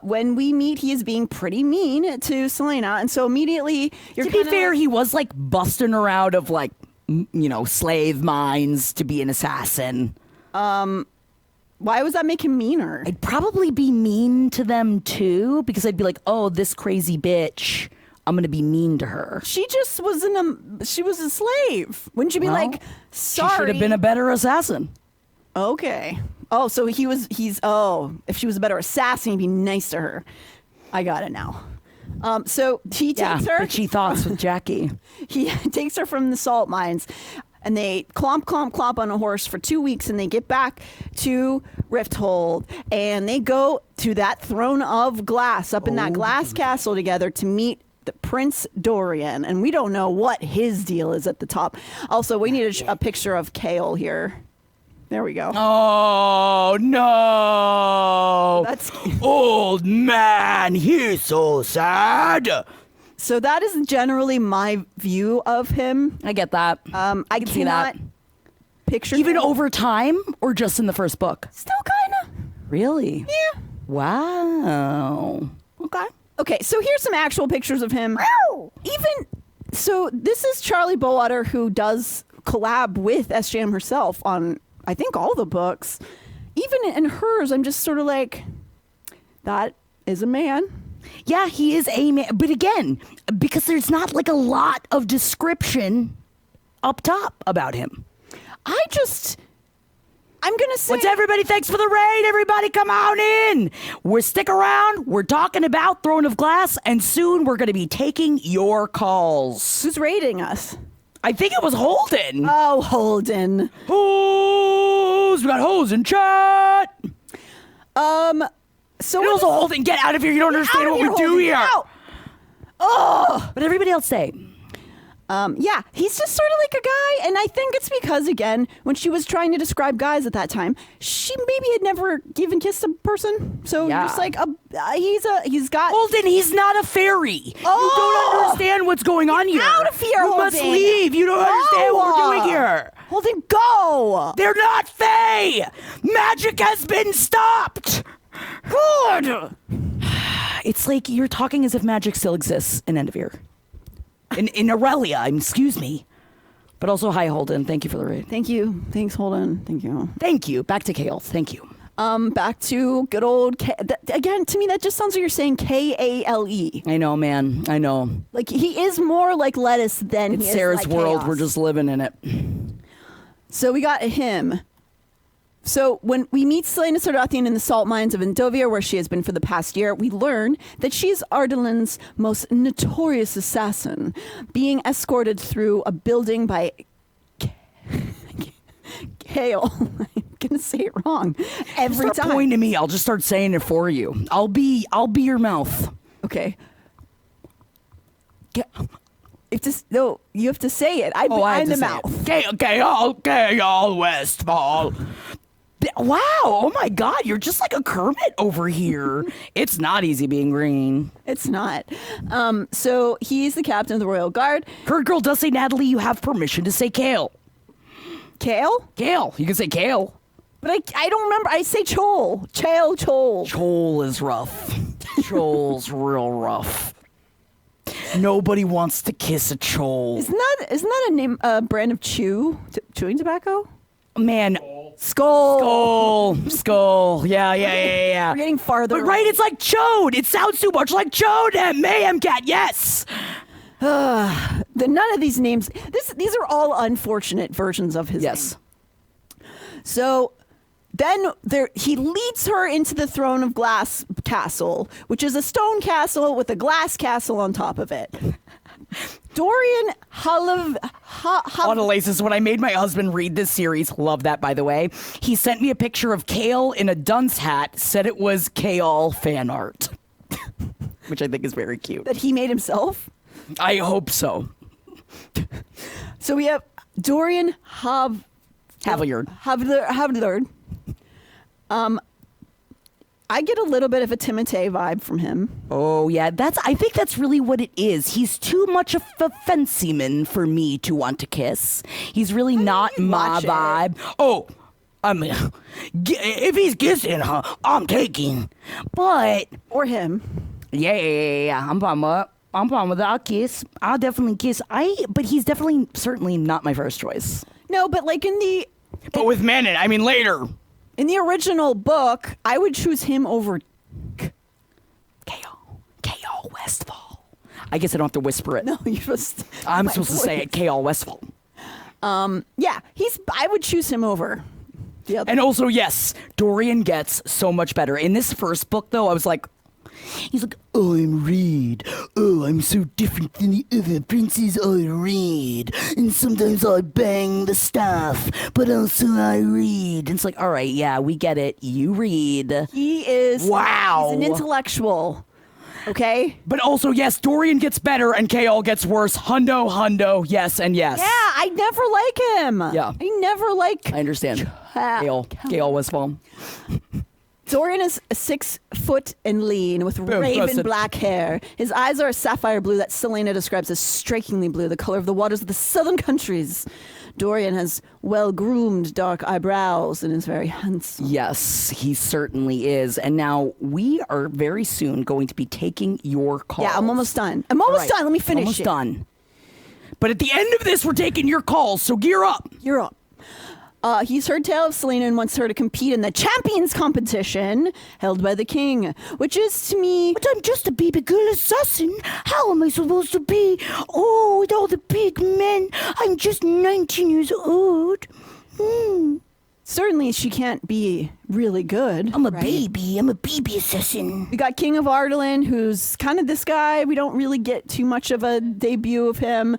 When we meet, he is being pretty mean to Selena, and so immediately you're To be kinda fair, like, he was like busting her out of like, slave mines to be an assassin. why was that make him meaner? I'd probably be mean to them too because I'd be like, oh, this crazy bitch. I'm going to be mean to her. She just she was a slave. Wouldn't you be Well, like, sorry? She should have been a better assassin. Okay. Oh, so if she was a better assassin, he'd be nice to her. I got it now. So he takes her. bitchy thoughts with Jackie. He takes her from the salt mines, and they clomp on a horse for 2 weeks, and they get back to Rifthold, and they go to that throne of glass up in that glass castle together to meet the Prince Dorian, and we don't know what his deal is at the top. Also, we need a picture of Kale here. There we go. Oh, no. That's Old man, he's so sad. so. That is generally my view of him. I get that. I can see that. cannot picture Even him. over time or just in the first book? Still kind of. Really? Yeah. Wow. Okay. Okay, so here's some actual pictures of him. Even so, this is Charlie Bowater, who does collab with SJM herself on, I think, all the books. Even in hers, I'm just sort of like, that is a man. Yeah, he is a man. But again, because there's not like a lot of description up top about him. I'm gonna say, What's everybody? Thanks for the raid. Everybody come on in. Stick around. We're talking about Throne of Glass, and soon we're going to be taking your calls. who's rating us? I think it was Holden. Oh, Holden. Hoes. We got hoes in chat. So And what also, is- Holden, get out of here. You don't understand out of what we here, do Holden, here. get out. Oh. But everybody else say. Yeah, he's just sort of like a guy, and I think it's because, again, when she was trying to describe guys at that time, she maybe had never even kissed a person. So Yeah. just like he's got. Holden, he's not a fairy. You Oh! don't understand what's going on here. out of here, You must Holden. leave. You don't understand what we're doing here. Holden, go. They're not fae. Magic has been stopped. Good. It's like you're talking as if magic still exists in Endovier. In Aurelia, excuse me. But also, hi, Holden. Thank you for the raid. Thank you. Thanks, Holden. Thank you. Thank you. Back to Kale. Thank you. Back to good old again. To me, that just sounds like you're saying Kale. I know, man. I know. Like he is more like lettuce than It's he Sarah's is like world. chaos. We're just living in it. So we got him. So when we meet Selena Sardathian in the salt mines of Endovia, where she has been for the past year, we learn that she's Ardalan's most notorious assassin, being escorted through a building by Kale. I'm gonna say it wrong every Start time. pointing to me. I'll just start saying it for you. I'll be your mouth. Okay. No, you have to say it. I'm have the to say mouth. it. Kale Westfall. Wow. Oh my God. You're just like a Kermit over here. It's not easy being green. It's not. So he's the captain of the Royal Guard. Her girl does say, Natalie, you have permission to say Kale. Kale? Kale. You can say Kale. But I don't remember. I say Chol. Chol. Chol is rough. Chol's real rough. Nobody wants to kiss a chol. Isn't that a name, brand of chewing tobacco? Man. Skull. Skull. Yeah. We're getting farther. But right, it's like chode. It sounds too much like chode and mayhem cat. Yes. None of these names. These are all unfortunate versions of his Yes. name. So then he leads her into the Throne of Glass castle, which is a stone castle with a glass castle on top of it. Dorian Autolaces, when I made my husband read this series, love that, by the way, he sent me a picture of Kale in a dunce hat, said it was Kale fan art, which I think is very cute. that he made himself. I hope so. So we have Dorian Haviard. Havlard. I get a little bit of a Timothée vibe from him. Oh, yeah, I think that's really what it is. He's too much of a fancyman for me to want to kiss. He's really not my watch it. vibe. Oh, I mean, if he's kissing her, I'm taking. But, Or him. yeah, I'm fine with that. I'll kiss. I'll definitely kiss. But he's certainly not my first choice. No, but like But with Manon, I mean later. in the original book, I would choose him over K.O. Westfall. I guess I don't have to whisper it. No, you're supposed I'm my supposed to say voice. it, K.O. Westfall. Yeah, I would choose him over the other. And also, yes, Dorian gets so much better. In this first book, though, I was like, he's like, oh, I'm Reed. Oh, I'm so different than the other princes I read. And sometimes I bang the staff, but also I read. And it's like, all right, yeah, we get it. You read. He is Wow. He's an intellectual. Okay? But also, yes, Dorian gets better and K.O. gets worse. Hundo, yes and yes. Yeah, I never like him. Yeah. I never like I understand. K.O. Westfall. Dorian is 6 foot and lean with raven busted. black hair. His eyes are a sapphire blue that Selena describes as strikingly blue, the color of the waters of the southern countries. Dorian has well-groomed dark eyebrows and is very handsome. Yes, he certainly is. And now we are very soon going to be taking your calls. Yeah, I'm almost done. I'm almost Right. done. Let me finish Almost it. done. But at the end of this, we're taking your calls, so gear up. You're up. He's heard tale of Selena and wants her to compete in the champions competition held by the king, which is to me. But I'm just a baby girl assassin. How am I supposed to be? Oh, with all the big men. I'm just 19 years old. Certainly, she can't be really good. I'm a right? baby. I'm a baby assassin. We got King of Ardalan, who's kind of this guy. We don't really get too much of a debut of him.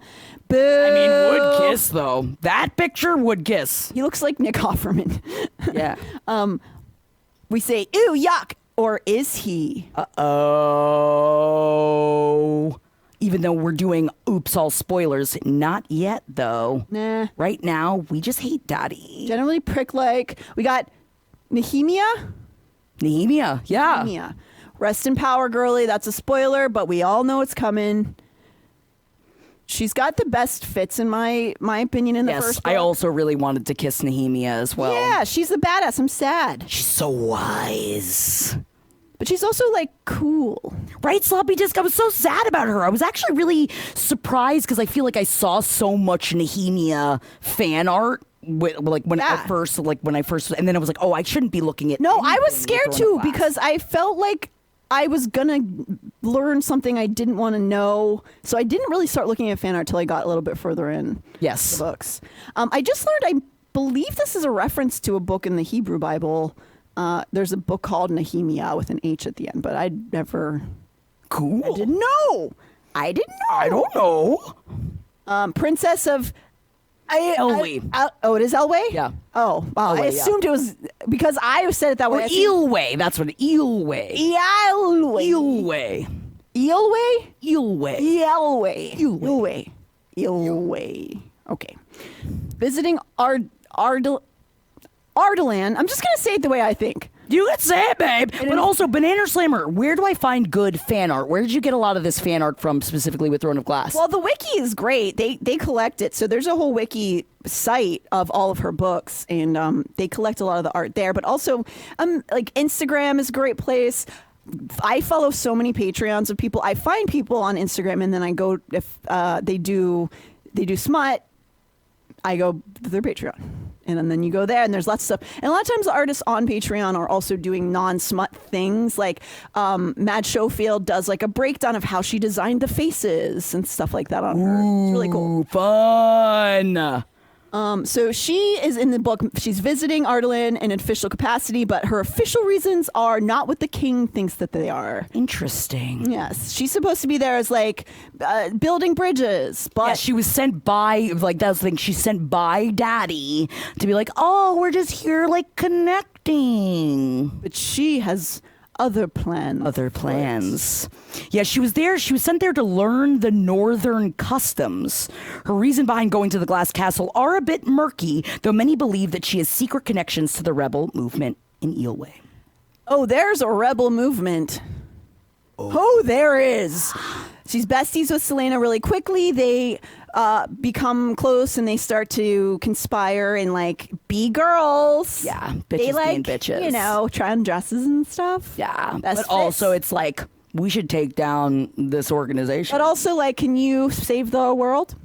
Boo! I mean, would kiss, though. That picture would kiss. He looks like Nick Offerman. Yeah. We say, ew, yuck. Or is he? Uh-oh. Even though we're doing oops, all spoilers. Not yet, though. Nah. Right now, we just hate Daddy. Generally prick-like. We got Nehemia. Nehemia, yeah. Nehemia. Rest in power, girly. That's a spoiler, but we all know it's coming. She's got the best fits, in my opinion, in the Yes, first book. I also really wanted to kiss Nehemia as well. Yeah, she's the badass. I'm sad. She's so wise. But she's also like cool. Right, Sloppy Disc. I was so sad about her. I was actually really surprised because I feel like I saw so much Nehemia fan art. When I first, and then I was like, oh, I shouldn't be looking at. No, I was anything scared with too Throne of Glass. because I felt like I was gonna learn something I didn't want to know. So I didn't really start looking at fan art till I got a little bit further in Yes. the books. I just learned. I believe this is a reference to a book in the Hebrew Bible. There's a book called Nehemia with an H at the end, but I never. Cool. I didn't know. I didn't know. I don't know. Princess of. Elwë. It is Elwë? Yeah. Oh, wow. I Elwë, yeah. assumed it was because I said it that Or way. I assumed- Eelwë. That's what Eelwë. Elwë. Eelwë. Elwë? Eelwë. Elwë. Elwë. Elwë. Okay. Visiting Ardalan. I'm just going to say it the way I think. You can say it, babe. But also, Banana Slammer, where do I find good fan art? Where did you get a lot of this fan art from, specifically with Throne of Glass? Well, the wiki is great. They collect it. So there's a whole wiki site of all of her books, and they collect a lot of the art there. But also, like Instagram is a great place. I follow so many Patreons of people. I find people on Instagram, and then I go if they do smut. I go to their Patreon. And then you go there, and there's lots of stuff. And a lot of times the artists on Patreon are also doing non-smut things. Like Mad Schofield does like a breakdown of how she designed the faces and stuff like that on her. It's really cool. Ooh, fun. So she is in the book. She's visiting Ardalan in an official capacity, but her official reasons are not what the king thinks that they are. Interesting. Yes, she's supposed to be there as like building bridges, but Yeah, she was sent by, like, that was the thing. She's sent by Daddy to be like, oh, we're just here, like, connecting. but she has other plans. Other plans. Yeah, she was there. She was sent there to learn the northern customs. Her reason behind going to the Glass Castle are a bit murky, though many believe that she has secret connections to the rebel movement in Eelwë. Oh, there's a rebel movement. Oh, there is. She's besties with Selena really quickly. They become close and they start to conspire and like be girls. Yeah, bitches they like being bitches. you know, try on dresses and stuff. Yeah, Best but also fits. it's like, we should take down this organization. But also like, can you save the world?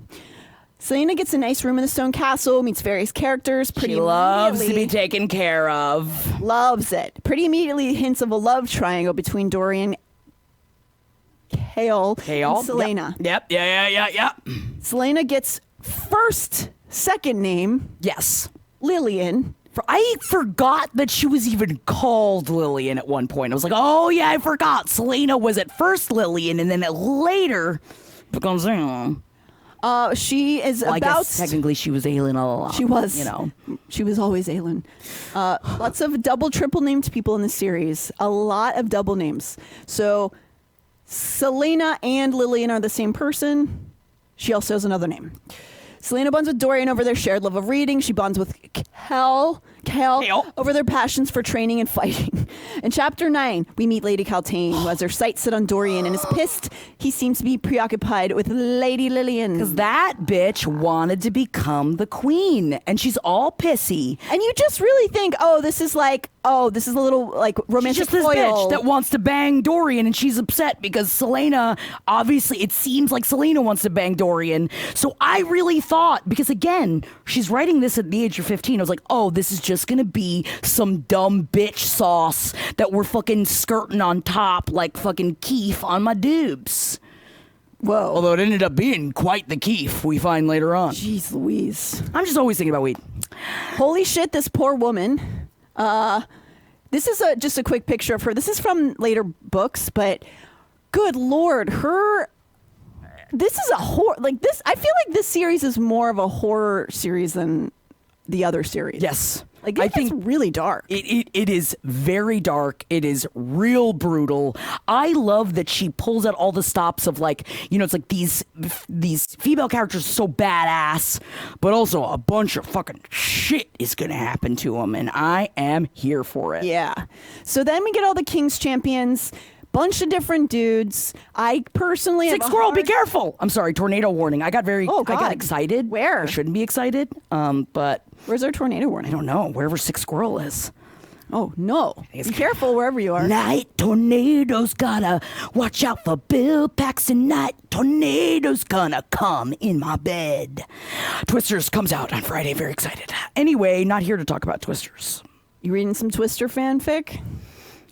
Selena gets a nice room in the stone castle, meets various characters. Pretty She loves to be immediately- taken care of. Loves it. Pretty immediately hints of a love triangle between Dorian, Hale, and Selena. Yep. Yeah. Selena gets second name, Yes. Lillian. I forgot that she was even called Lillian at one point. I was like, oh, yeah, I forgot. Selena was at first Lillian, and then it later becomes, She is well, I about. guess technically she was Aelin all along. She was. You know. She was always Aelin. Lots of double, triple named people in the series. A lot of double names. So Selena and Lillian are the same person. She also has another name. Selena bonds with Dorian over their shared love of reading. She bonds with Cal over their passions for training and fighting. In chapter 9, we meet Lady Caltaine, who has her sights set on Dorian and is pissed he seems to be preoccupied with Lady Lillian. Because that bitch wanted to become the queen, and she's all pissy. And you just really think, this is a little like romantic She's just this foil. bitch that wants to bang Dorian, and she's upset because Selena, obviously, it seems like Selena wants to bang Dorian. So I really thought, because again, she's writing this at the age of 15, I was like, oh, this is just gonna be some dumb bitch sauce that we're fucking skirting on top like fucking Keef on my doobs. Whoa. Although it ended up being quite the Keef we find later on. Jeez Louise. I'm just always thinking about weed. Holy shit, this poor woman. This is just a quick picture of her. This is from later books, but good Lord, this is a horror, like this, I feel like this series is more of a horror series than the other series. Yes. Like, I think it's really dark. It is very dark. It is real brutal. I love that she pulls out all the stops of like, it's like these female characters are so badass, but also a bunch of fucking shit is going to happen to them. And I am here for it. Yeah. So then we get all the King's champions, bunch of different dudes. I personally Six have a squirrel, be hard- careful. I'm sorry, tornado warning. I got God. I got excited. Where? I shouldn't be excited. But Where's our tornado I warning? don't know. Wherever Six Squirrel is. Oh, no. Be careful wherever you are. Night tornadoes, gotta watch out for Bill Paxton. Night tornadoes gonna come in my bed. Twisters comes out on Friday. Very excited. Anyway, not here to talk about Twisters. You reading some Twister fanfic?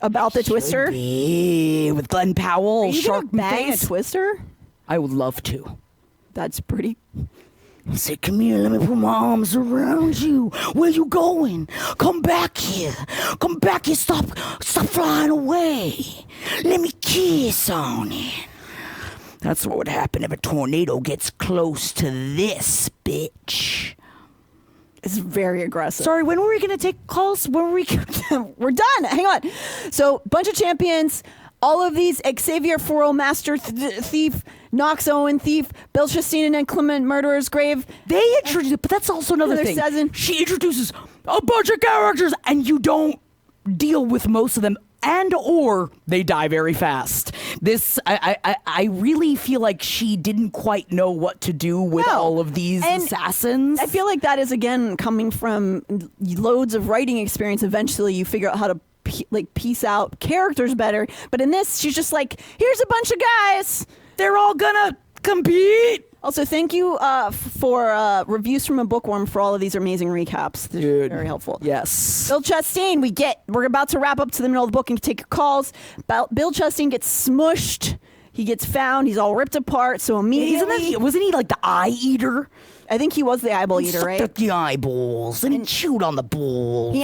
About the Twister? Yeah, with Glenn Powell, Are you Shark gonna bang Face. a Twister? I would love to. That's pretty... He said, come here, let me put my arms around you. Where you going? Come back here. Come back here. Stop flying away. Let me kiss on it. That's what would happen if a tornado gets close to this bitch. It's very aggressive. Sorry, when were we going to take calls? When were we? We're done. Hang on. So, bunch of champions. All of these, Xavier Forel, Master Thief, Nox Owen Thief, Bill Chastain and Clement Murderer's Grave. They introduce, but that's also another There's thing. Sezen. She introduces a bunch of characters, and you don't deal with most of them, and or they die very fast. This, I really feel like she didn't quite know what to do with all of these assassins. I feel like that is, again, coming from loads of writing experience. Eventually, you figure out how to piece out characters better. But in this, she's just like, here's a bunch of guys. They're all gonna compete. Also, thank you for reviews from a bookworm for all of these amazing recaps. They're very helpful. Yes. Bill Chastain, we're about to wrap up to the middle of the book and take your calls. Bill Chastain gets smushed. He gets found. He's all ripped apart. So immediately, Wasn't he like the eye eater? I think he was the eyeball eater, right? Sucked at the eyeballs and chewed on the balls.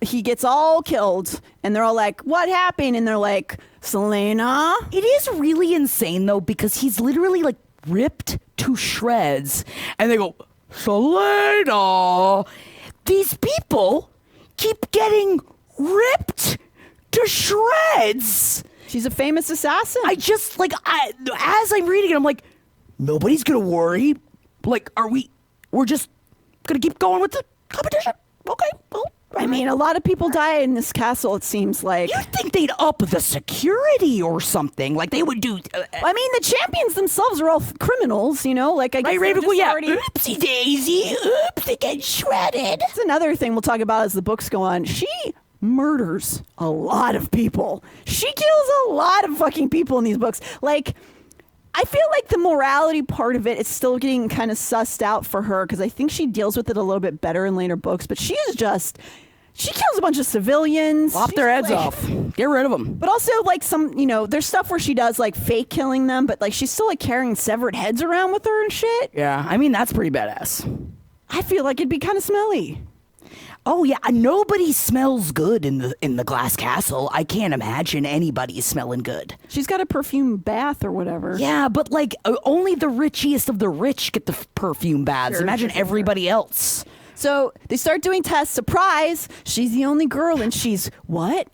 He gets all killed, and they're all like, what happened? And they're like, Selena? It is really insane, though, because he's literally, like, ripped to shreds. And they go, Selena! These people keep getting ripped to shreds. She's a famous assassin. I just, like, as I'm reading it, I'm like, nobody's gonna worry. Like, we're just gonna keep going with the competition? Okay, well. I mean, a lot of people die in this castle, it seems like. You'd think they'd up the security or something. Like, they would do... I mean, the champions themselves are all criminals, you know? Like, I guess right, they're just already... Oopsie daisy. Oops, they get shredded. That's another thing we'll talk about as the books go on. She murders a lot of people. She kills a lot of fucking people in these books. Like... I feel like the morality part of it is still getting kind of sussed out for her because I think she deals with it a little bit better in later books. But she kills a bunch of civilians. Lop their heads off. Get rid of them. But also, like, there's stuff where she does, like, fake killing them, but, like, she's still, like, carrying severed heads around with her and shit. Yeah, I mean, that's pretty badass. I feel like it'd be kind of smelly. Oh, yeah, nobody smells good in the Glass Castle. I can't imagine anybody smelling good. She's got a perfume bath or whatever. Yeah, but, like, only the richest of the rich get the perfume baths. Sure, Imagine sure. everybody else. So they start doing tests. Surprise! She's the only girl, and she's, what?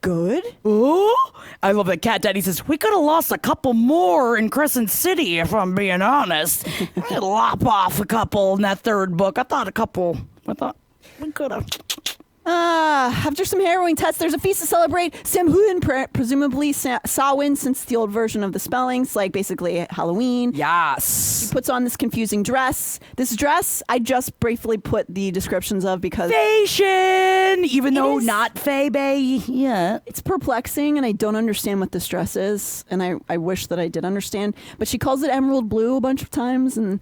Good? Oh, I love that Cat Daddy says, we could have lost a couple more in Crescent City, if I'm being honest. Lop off a couple in that third book. I thought we could have. After some harrowing tests, there's a feast to celebrate. Samhain presumably Samhain, since the old version of the spellings, like basically Halloween. Yes. She puts on this confusing dress. This dress, I just briefly put the descriptions of because Fashion, even though is- not Faye yet. it's perplexing and I don't understand what this dress is. And I wish that I did understand. But she calls it emerald blue a bunch of times and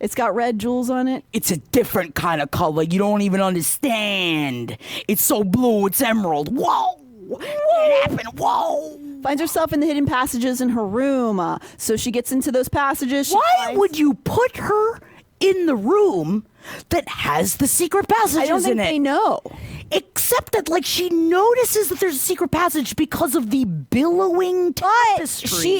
it's got red jewels on it. It's a different kind of color. You don't even understand. It's so blue, it's emerald. Whoa! It happened. Whoa! Finds herself in the hidden passages in her room. So she gets into those passages. Why would you put her in the room that has the secret passages I don't think in it? they know. Except that, like, she notices that there's a secret passage because of the billowing tapestry.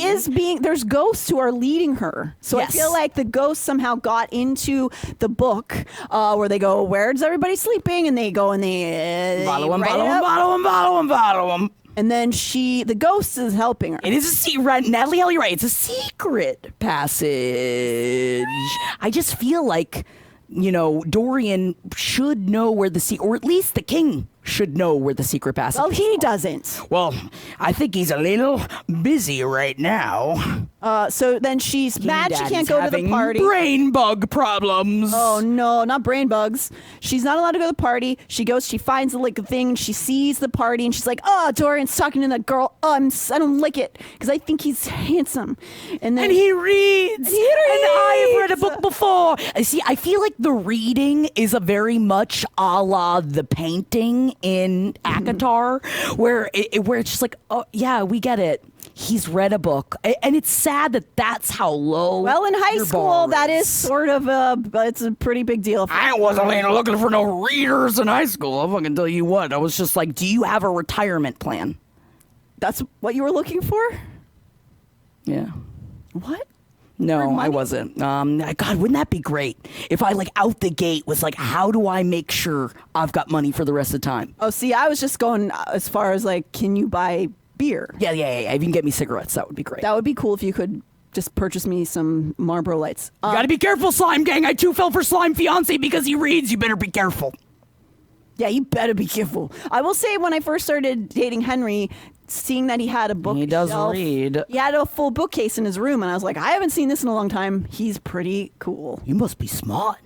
There's ghosts who are leading her. So Yes. I feel like the ghosts somehow got into the book where they go, where's everybody sleeping? And they go and they Bottle him, write bottle it him, up. bottle him, bottle him, bottle him. And then the ghost is helping her. It is a secret. Natalie, you're right. It's a secret passage. I just feel like, Dorian should know where or at least the king should know where the secret passage Well, is. he doesn't. Well, I think he's a little busy right now. So then she's mad she Daddy's can't go to the having party. brain bug problems. Oh no, not brain bugs. She's not allowed to go to the party. She goes, she finds the like thing, she sees the party, and she's like, "Oh, Dorian's talking to that girl. Oh, I don't like it because I think he's handsome." And then And he reads. He And I have read a reads. book before. See, I feel like the reading is a very much a la the painting in ACOTAR, where it's just like, oh yeah, we get it. He's read a book, and it's sad that that's how low. well, in high your school, bar that is sort of it's a pretty big deal. I wasn't looking for no readers in high school. I'll fucking tell you what. I was just like, do you have a retirement plan? That's what you were looking for? Yeah. What? No, money? I wasn't. God, wouldn't that be great if I like out the gate was like, how do I make sure I've got money for the rest of the time? Oh, see, I was just going as far as like, can you buy beer? Yeah. If you can get me cigarettes, that would be great. That would be cool if you could just purchase me some Marlboro Lights. You gotta be careful, Slime Gang. I too fell for Slime Fiance because he reads. You better be careful. Yeah, you better be careful. I will say, when I first started dating Henry, seeing that he had a book, He does read. He had a full bookcase in his room, and I was like, I haven't seen this in a long time. He's pretty cool. You must be smart.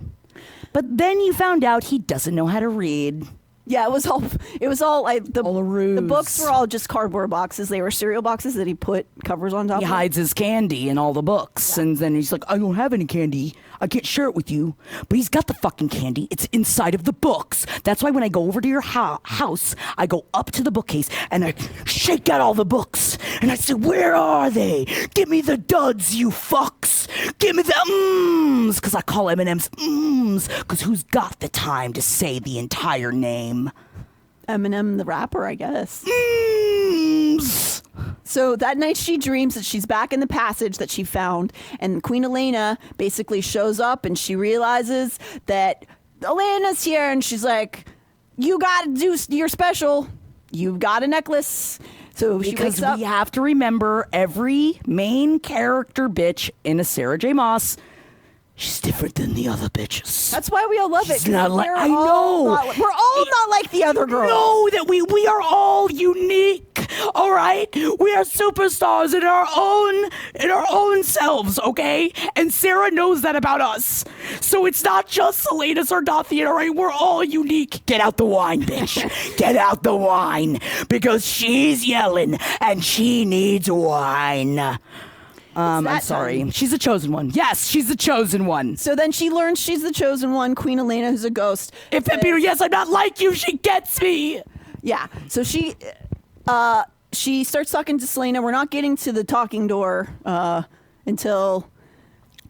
But then you found out he doesn't know how to read. Yeah, it was all like All a ruse. the books were all just cardboard boxes. They were cereal boxes that he put covers on top He of. hides his candy in all the books, and then he's like, I don't have any candy. I can't share it with you. But he's got the fucking candy. It's inside of the books. That's why when I go over to your house, I go up to the bookcase, and I shake out all the books. And I say, where are they? Give me the duds, you fucks. Give me the mms. Because I call M&M's mms. Because who's got the time to say the entire name? Eminem the rapper, I guess. Mms. So that night she dreams that she's back in the passage that she found, and Queen Elena basically shows up, and she realizes that Elena's here, and she's like, you gotta do your special. You've got a necklace. So she Because wakes up. we have to remember every main character bitch in a Sarah J. Maas, she's different than the other bitches. That's why we all love it. She's not like- We're I all know. not- we're all not like the other girls. Know that we are all unique. All right, we are superstars in our own selves. Okay, and Sarah knows that about us. So it's not just Selena Sardathian. All right, we're all unique. Get out the wine, bitch. Get out the wine because she's yelling and she needs wine. I'm that sorry. time. She's the chosen one. Yes, she's the chosen one. So then she learns she's the chosen one, Queen Elena, who's a ghost. If Peter, yes, I'm not like you. She gets me. Yeah. So she starts talking to Selena. We're not getting to the talking door until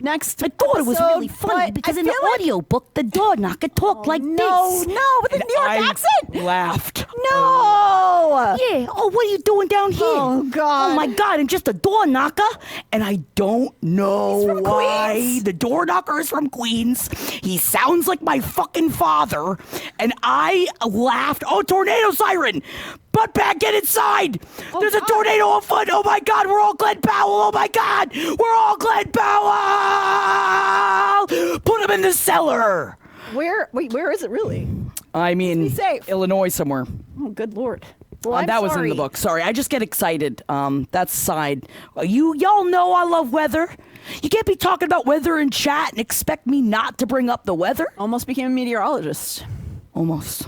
next. I thought it was episode, really funny but because I in the feel like- audiobook, the door knocker talked like no, this. no, with a New York I accent. laughed. No. Yeah. Oh, what are you doing down here? Oh, God. Oh my God! I'm just a door knocker. And I don't know He's from why Queens. the door knocker is from Queens. He sounds like my fucking father. And I laughed. Oh, tornado siren! Butt back, get inside! There's a God. tornado afoot! Oh my God, we're all Glenn Powell! Oh my God, we're all Glenn Powell! Put him in the cellar! Where is it really? I mean, be safe. Illinois somewhere. Oh, good Lord. Well, I'm that was in sorry. the book. Sorry, I just get excited. That's side. Y'all know I love weather. You can't be talking about weather in chat and expect me not to bring up the weather. Almost became a meteorologist. Almost.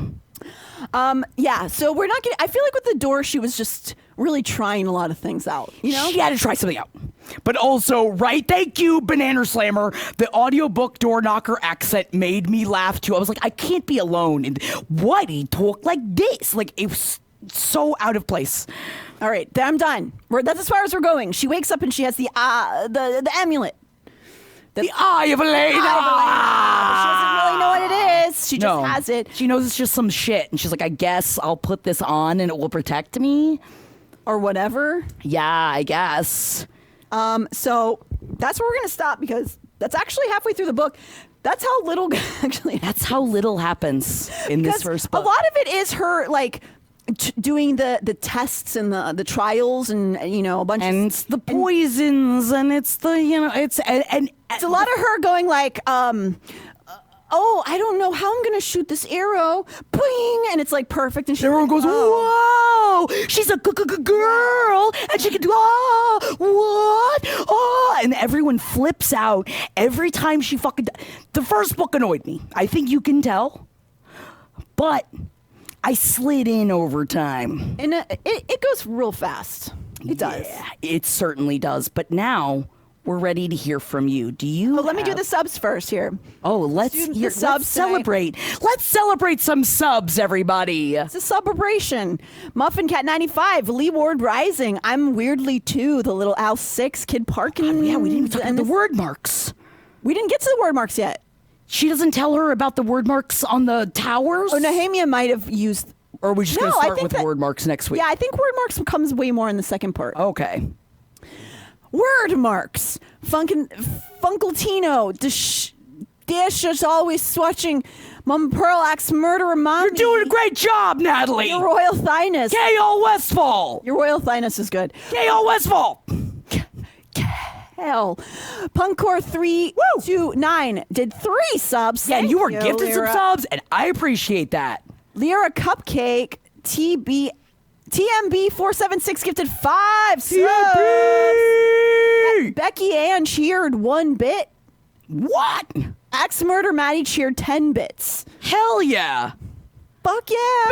Yeah, so we're not getting. I feel like with the door, she was just really trying a lot of things out. You know? She had to try something out. But also, right, thank you, Banana Slammer. The audiobook door knocker accent made me laugh too. I was like, I can't be alone. And why did he talk like this? Like, it was so out of place. All right, I'm done. That's as far as we're going. She wakes up and she has the amulet. The Eye of Elena! She doesn't really know what it is. She just has it. She knows it's just some shit. And she's like, I guess I'll put this on and it will protect me. Or whatever. Yeah, I guess. So that's where we're going to stop because that's actually halfway through the book. That's how little actually. That's how little happens in this Because first a book. lot of it is her like doing the tests and the trials and you know a bunch And of it's the poisons and it's the, it's it's a lot of her going like oh, I don't know how I'm gonna shoot this arrow, boing, and it's like perfect, and everyone goes, whoa, she's a girl, and she can do, what? Oh, and everyone flips out every time she fucking. The first book annoyed me. I think you can tell, but I slid in over time. And it goes real fast. It does. Yeah, it certainly does. But now we're ready to hear from you. Do you? Oh, let me do have- the subs first here. Oh, let's do the hear, subs let's tonight. celebrate. Let's celebrate some subs, everybody. It's a celebration. Muffin Cat 95, Lee Ward Rising. I'm weirdly too. The little Al 6 Kid Parkin. Yeah, we didn't even talk about and the this- word marks. We didn't get to the word marks yet. She doesn't tell her about the word marks on the towers? Oh, Nehemia might have used. Or are we just going No, to I start think with that- word marks next week? Yeah, I think word marks comes way more in the second part. Okay. Word marks. Funkeltino. Dish is always swatching. Mum Pearlax murderer mommy. You're doing a great job, Natalie. Your Royal Thyness. K.O. Westfall. Your Royal Thyness is good. K.O. Westfall. Hell. Punkcore 329 did 3 subs. Yeah, and Thank you were gifted some Lyra. subs, and I appreciate that. Lyra Cupcake. TMB 476 gifted 5 subs. Becky Ann cheered 1 bit. What? Axe Murder Maddie cheered 10 bits. Hell yeah. Fuck yeah.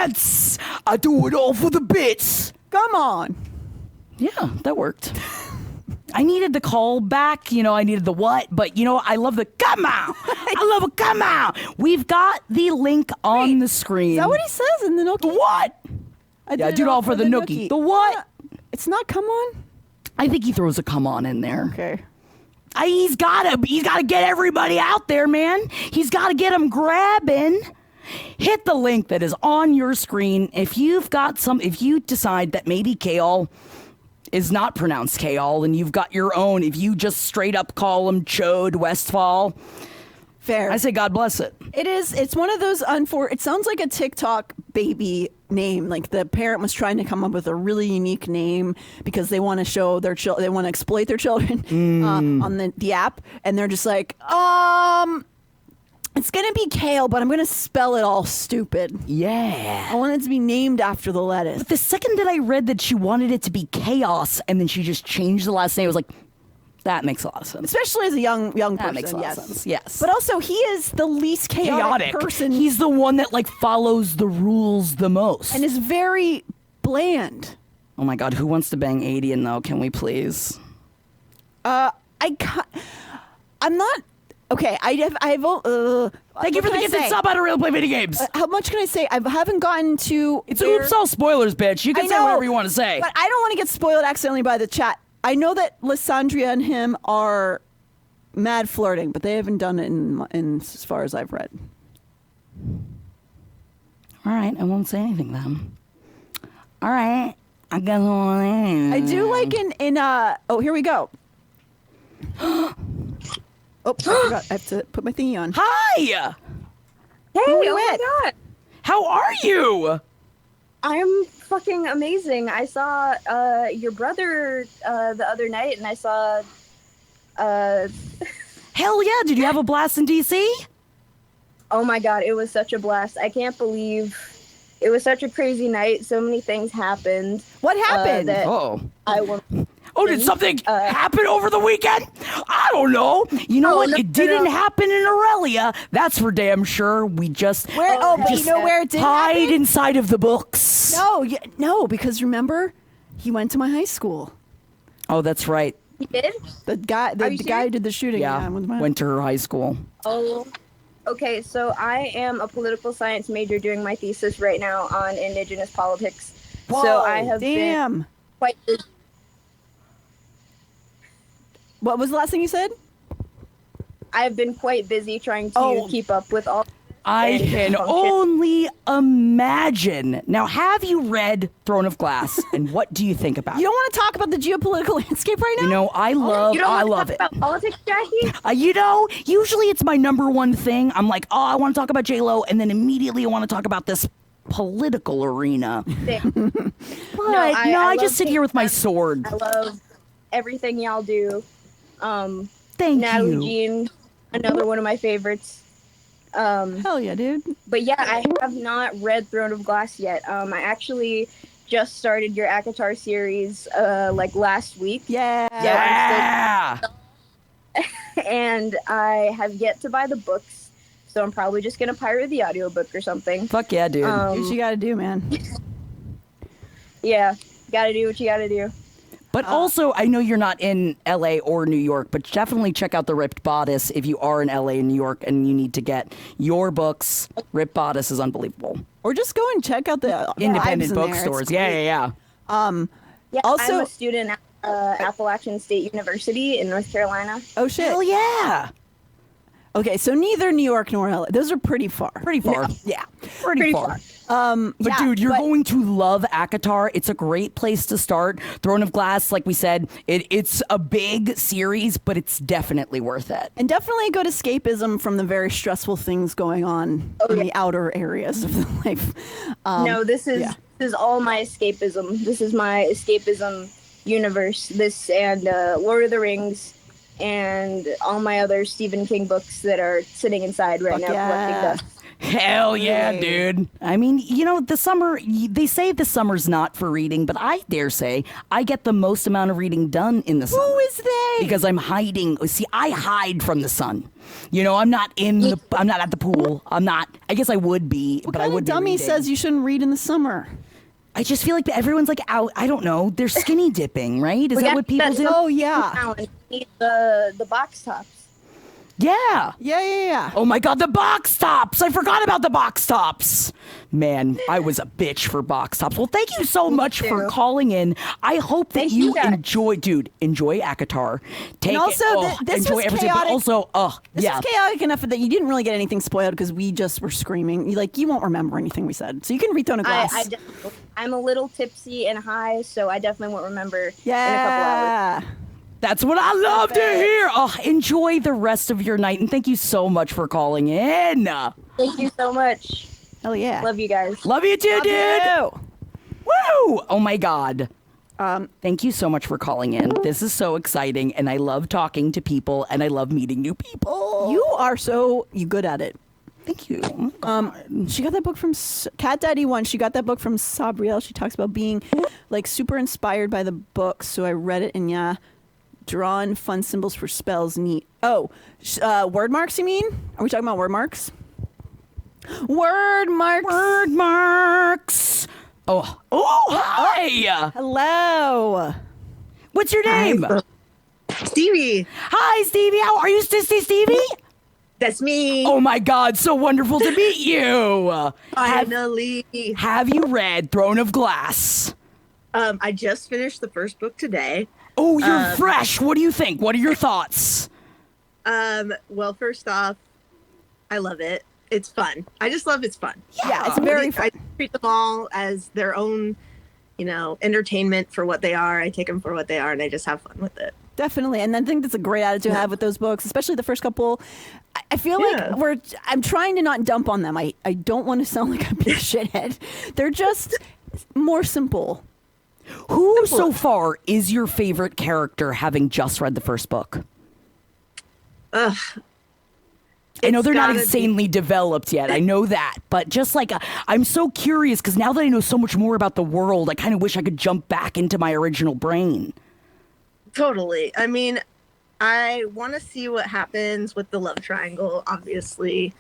Bats! I do it all for the bits. Come on. Yeah, that worked. I needed the call back, I needed the what, but I love the come on. I love a come on. We've got the link on the screen. Is that what he says in the The Nookie? what? I Yeah, do it all for the Nookie. The what? It's not come on? I think he throws a come on in there. Okay. He's gotta get everybody out there, man. He's gotta get them grabbing. Hit the link that is on your screen. If you decide that maybe Kale is not pronounced Kale and you've got your own, if you just straight up call him Chode Westfall, Fair. I say God bless it. It's one of those it sounds like a TikTok baby name. Like the parent was trying to come up with a really unique name because they want to show their they want to exploit their children on the app, and they're just like, it's gonna be kale, but I'm gonna spell it all stupid. Yeah. I want it to be named after the lettuce. But the second that I read that she wanted it to be Chaos and then she just changed the last name, I was like, that makes a lot of sense. Especially as a young person. That makes a lot yes. of sense. Yes. But also, he is the least chaotic person. He's the one that follows the rules the most. and is very bland. Oh my God, who wants to bang 80 though? Can we please? I'm not. Okay, Thank Thank you for the gifted sub. I don't really play video games. How much can I say? I haven't gotten to. It's oops all spoilers, bitch. You can I say know, whatever you want to say. But I don't want to get spoiled accidentally by the chat. I know that Lysandria and him are mad flirting, but they haven't done it in as far as I've read. All right, I won't say anything then. All right, I guess I I do like oh, here we go. Oh, I forgot. I have to put my thingy on. Hi, Hey, Who we oh with? my god. how are you? I'm fucking amazing. I saw your brother the other night, and I saw Hell yeah! Did you have a blast in DC? oh my god, it was such a blast. I can't believe it was such a crazy night. So many things happened. What happened? that Oh. I will. Oh, did something happen over the weekend? I don't know. You know Oh, what? no, It didn't no. happen in Aurelia. That's for damn sure. We just Where? Oh, but you know where it did hide happen? inside of the books. No, because remember, he went to my high school. Oh, that's right. You did? The guy, Are the you guy serious? who did the shooting. Yeah, with my- went to her high school. Oh. Okay, so I am a political science major doing my thesis right now on indigenous politics. So I have been Damn. quite. What was the last thing you said? I've been quite busy trying to Oh. keep up with all. I and can function. only imagine. Now, have you read Throne of Glass, and what do you think about You it? don't want to talk about the geopolitical landscape right now? You know, I love You don't I want to love talk it. about politics, Jackie? Usually it's my number one thing. I'm like, oh, I want to talk about J-Lo, and then immediately I want to talk about this political arena. Same. But I I love just sit here with my Kate. sword. I love everything y'all do. Thank Natalie you. Jean, another one of my favorites. Hell yeah, dude. But yeah, I have not read Throne of Glass yet. I actually just started your ACOTAR series like last week. Yeah. Yeah. And I have yet to buy the books, so I'm probably just gonna pirate the audiobook or something. Fuck yeah, dude. Do what you gotta do, man. Yeah, gotta do what you gotta do. But also, I know you're not in LA or New York, but definitely check out the Ripped Bodice if you are in LA and New York and you need to get your books. Ripped Bodice is unbelievable. Or just go and check out the Independent vibes in there. bookstores. It's Yeah, great. yeah, yeah. Yeah, Also- I'm a student at Appalachian State University in North Carolina. Oh shit. Hell yeah. Okay, so neither New York nor LA. Those are pretty far. Pretty far. Yeah. Pretty far. But yeah, dude, you're but- going to love ACOTAR. It's a great place to start. Throne of Glass, like we said, it's a big series, but it's definitely worth it. And definitely a good escapism from the very stressful things going on in the outer areas of the life. No, this is all my escapism. This is my escapism universe. This and Lord of the Rings and all my other Stephen King books that are sitting inside right now collecting dust. Hell yeah, dude. I mean, you know, the summer, they say the summer's not for reading, but I dare say I get the most amount of reading done in the summer. Who is they? Because I'm hiding. See, I hide from the sun. You know, I'm not I'm not at the pool. I guess I would be, What but I kind would of be dummy reading. says you shouldn't read in the summer? I just feel like everyone's like out. I don't know. They're skinny dipping, right? Is that what people do? Oh yeah. Challenge. Need the box tops. Yeah. Yeah. Oh my God, the box tops! I forgot about the box tops. Man, I was a bitch for box tops. Well, thank you so much for too. calling in. I hope that Thank you you guys. enjoy ACOTAR. Take And also, it. this enjoy was everything. But chaotic. also, This yeah. was chaotic enough that you didn't really get anything spoiled because we just were screaming. You won't remember anything we said, so you can read Throne of Glass. I'm a little tipsy and high, so I definitely won't remember in a couple yeah. hours. That's what I love to hear. Oh, enjoy the rest of your night, and thank you so much for calling in. Thank you so much. Hell yeah. Love you guys. Love you too, Love dude. you. Woo! Oh my God. Thank you so much for calling in. This is so exciting, and I love talking to people, and I love meeting new people. You are so good at it. Thank you. She got that book from Cat Daddy One. She got that book from Sabriel. She talks about being like super inspired by the book. So I read it and drawn fun symbols for spells. Neat. Oh, word marks. You mean? Are we talking about word marks? Word marks. Word marks. Oh, hi. Hello. What's your name? Stevie, Hi, Stevie. How are you, Sissy Stevie? that's me. Oh my God, so wonderful to meet you. Finally. Have you read Throne of Glass? I just finished the first book today. Oh, you're fresh. What do you think? What are your thoughts? Well, first off, I love it. It's fun. I just love it's fun. Yeah, it's very fun. I treat them all as their own, entertainment for what they are. I take them for what they are, and I just have fun with it. Definitely. And I think that's a great attitude to have with those books, especially the first couple. I feel Yeah. like I'm trying to not dump on them. I don't want to sound like a big shithead. They're just more simple. Who so far is your favorite character, having just read the first book? Ugh. I know It's they're not gotta be- insanely developed yet. I know that. But just like, I'm so curious because now that I know so much more about the world, I kind of wish I could jump back into my original brain. Totally. I mean, I want to see what happens with the love triangle, obviously.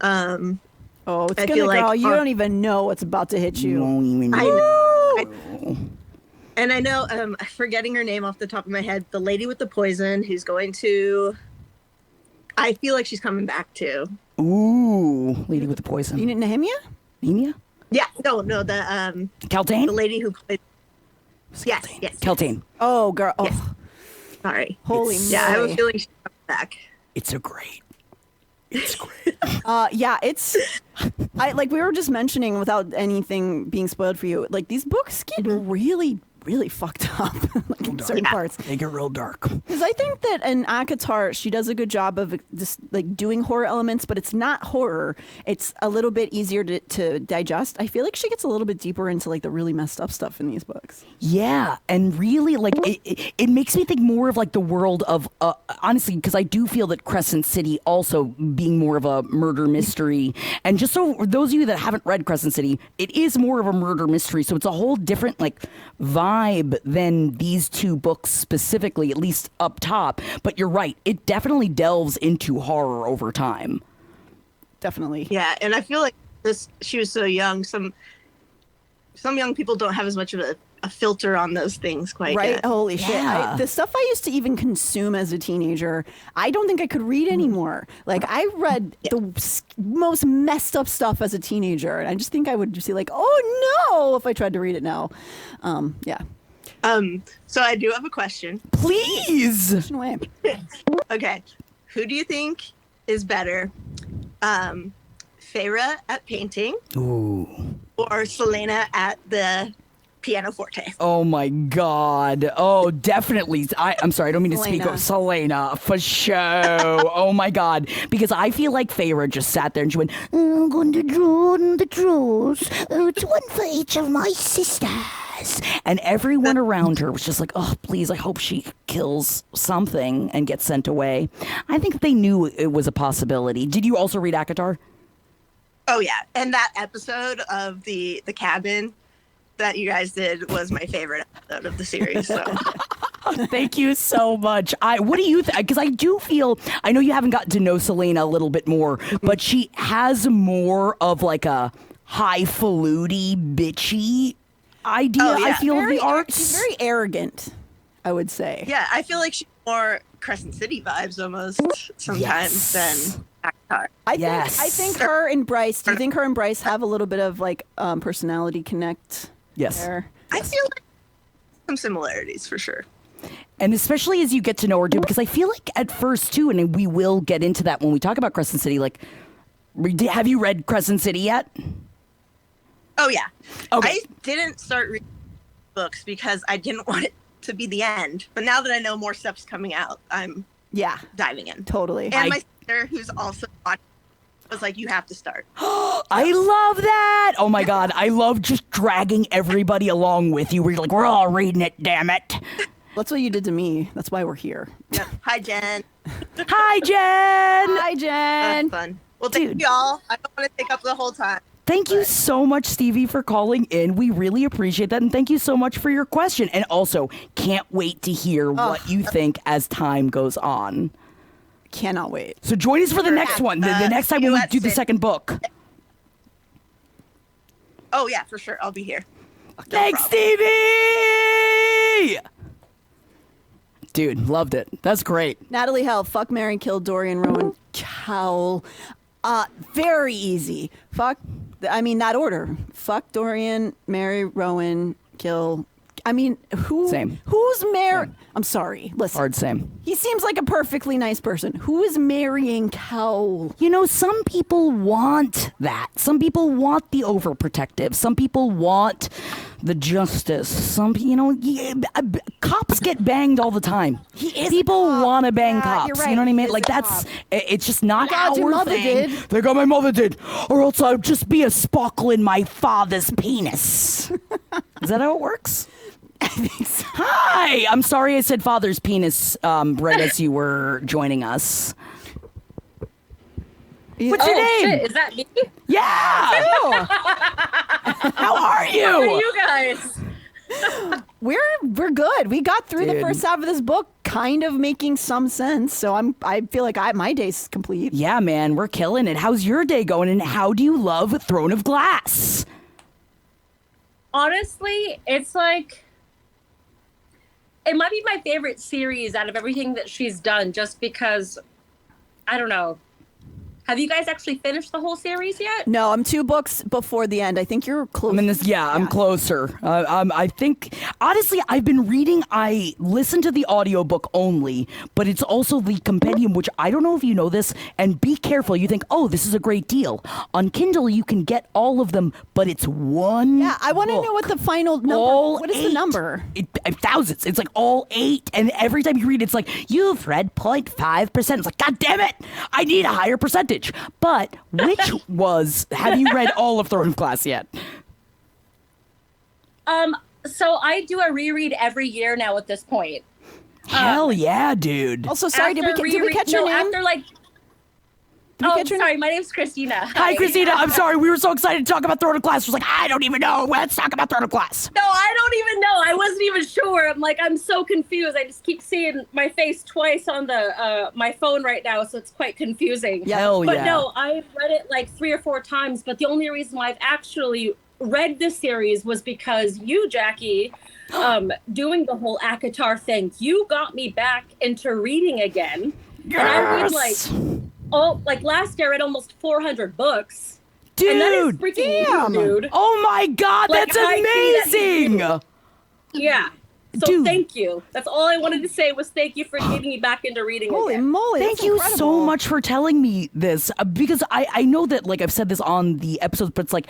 Oh, it's I gonna feel like girl. You our- don't even know what's about to hit you. Won't even I know. know. And I know, I'm forgetting her name off the top of my head, the lady with the poison who's going to, I feel like she's coming back too. Ooh, lady with the You poison. need Nehemia? Nehemia? Yeah, no, the Keltane? lady who played, yes, Keltane. Oh, girl. Oh, Yes. Sorry. holy Yeah, I have a moly. feeling she's coming back. It's great. Yeah, it's like we were just mentioning without anything being spoiled for you. Like these books get really, really fucked up like in certain parts. They get real dark. Because I think that in ACOTAR, she does a good job of just like doing horror elements, but it's not horror. It's a little bit easier to digest. I feel like she gets a little bit deeper into like the really messed up stuff in these books. Yeah, and really, like, it makes me think more of like the world of, honestly, because I do feel that Crescent City also being more of a murder mystery. And just so those of you that haven't read Crescent City, it is more of a murder mystery. So it's a whole different like vibe than these two books specifically, at least up top. But you're right, it definitely delves into horror over time. Definitely. Yeah, and I feel like she was so young. Some young people don't have as much of a filter on those things quite Right? yet. Holy shit. Yeah. The stuff I used to even consume as a teenager, I don't think I could read anymore. Like, I read the most messed up stuff as a teenager, and I just think I would just be like, oh no, if I tried to read it now. Yeah. So I do have a question. Please! Pushing away. Okay, who do you think is better, Feyre at painting Ooh. or Selena at the pianoforte? Oh my God. Oh, definitely. I'm sorry, I don't mean to speak of Selena, for sure. Oh my God. Because I feel like Feyre just sat there and she went, I'm going to draw the drawers. It's one for each of my sisters. and everyone around her was just like, oh, please, I hope she kills something and gets sent away. I think they knew it was a possibility. Did you also read ACOTAR? Oh yeah, and that episode of the cabin that you guys did was my favorite episode of the series. So. Thank you so much. What do you think? Because I do feel, I know you haven't gotten to know Selena a little bit more, but she has more of like a highfalutin, bitchy idea. Oh, yeah. I feel of the arts. She's very arrogant, I would say. Yeah, I feel like she's more Crescent City vibes almost sometimes Yes. than ACOTAR. I think her and Bryce. Do you think her and Bryce have a little bit of like personality connect? Yes. There? I feel like some similarities for sure. And especially as you get to know her, too, because I feel like at first, too, and we will get into that when we talk about Crescent City, like, have you read Crescent City yet? Oh yeah. Okay. I didn't start reading books because I didn't want it to be the end. But now that I know more stuff's coming out, I'm Yeah, diving in. totally. And my sister, who's also watching, was like, "You have to start." I love that. Oh my God. I love just dragging everybody along with you. We're like, we're all reading it, damn it. That's what you did to me. That's why we're here. Yep. Hi, Jen. Hi, Jen. Hi, Jen. Fun. Well, thank you all. I don't want to take up the whole time. Thank you so much, Stevie, for calling in. We really appreciate that. And thank you so much for your question. And also, can't wait to hear what you think as time goes on. Cannot wait. So join us for the next one, the next time when we do the second book. Oh yeah, for sure. I'll be here. No Thanks, problem. Stevie! Dude, loved it. That's great. Natalie Hell, fuck, marry, kill Dorian Rowan Cowell. Very easy. Fuck. I mean that order. Fuck Dorian, marry Rowan, kill. I mean, Same. Who's married? I'm sorry. Listen. Hard same. He seems like a perfectly nice person. Who is marrying Cowell? You know, some people want that. Some people want the overprotective. Some people want the justice. Cops get banged all the time. People want to bang cops. you're right. You know what I He mean? is Like a that's cop. it's just not God, your our mother thing. did. They got my mother did, or else I'd just be a sparkle in my father's penis. Is that how it works? Hi, I'm sorry I said father's penis right as you were joining us. What's your name? Shit, is that me? Yeah. How are you? How are you guys? We're good. We got through the Dude. first half of this book, kind of making some sense. So I feel like my day's complete. Yeah, man, we're killing it. How's your day going, and how do you love Throne of Glass? Honestly, it's like it might be my favorite series out of everything that she's done, just because I don't know. Have you guys actually finished the whole series yet? No, I'm 2 books before the end. I think you're close. I'm in this. Yeah, I'm closer. I think honestly, I've been reading. I listen to the audiobook only, but it's also the compendium, which I don't know if you know this. And be careful. You think, oh, this is a great deal. On Kindle, you can get all of them, but it's one. Yeah, I want to book. know what the final number. All What is the 8. number? Thousands. It's like all 8, and every time you read, it's like you've read 0.5%. It's like, God damn it! I need a higher percentage. But which was? Have you read all of Throne of Glass yet? So I do a reread every year now at this point. Hell yeah, dude! Also, sorry, did we After catch your no, name? After like, Did we oh, catch your sorry, name? my name's Christina. Hi, Christina. I'm sorry. We were so excited to talk about Throne of Glass. I was like, I don't even know. Let's talk about Throne of Glass. No, I don't even know. I wasn't even sure. I'm so confused. I just keep seeing my face twice on the my phone right now, so it's quite confusing. Hell But yeah. no, I've read it like 3 or 4 times. But the only reason why I've actually read this series was because you, Jackie, doing the whole ACOTAR thing, you got me back into reading again. Yes! And I read like last year I read almost 400 books. Dude. And that is freaking damn. dude. Oh my God, Like, that's I see amazing. that Yeah. So Dude. thank you. That's all I wanted to say was thank you for getting me back into reading Holy again. moly! Thank that's you incredible. so much for telling me this because I know that like I've said this on the episodes, but it's like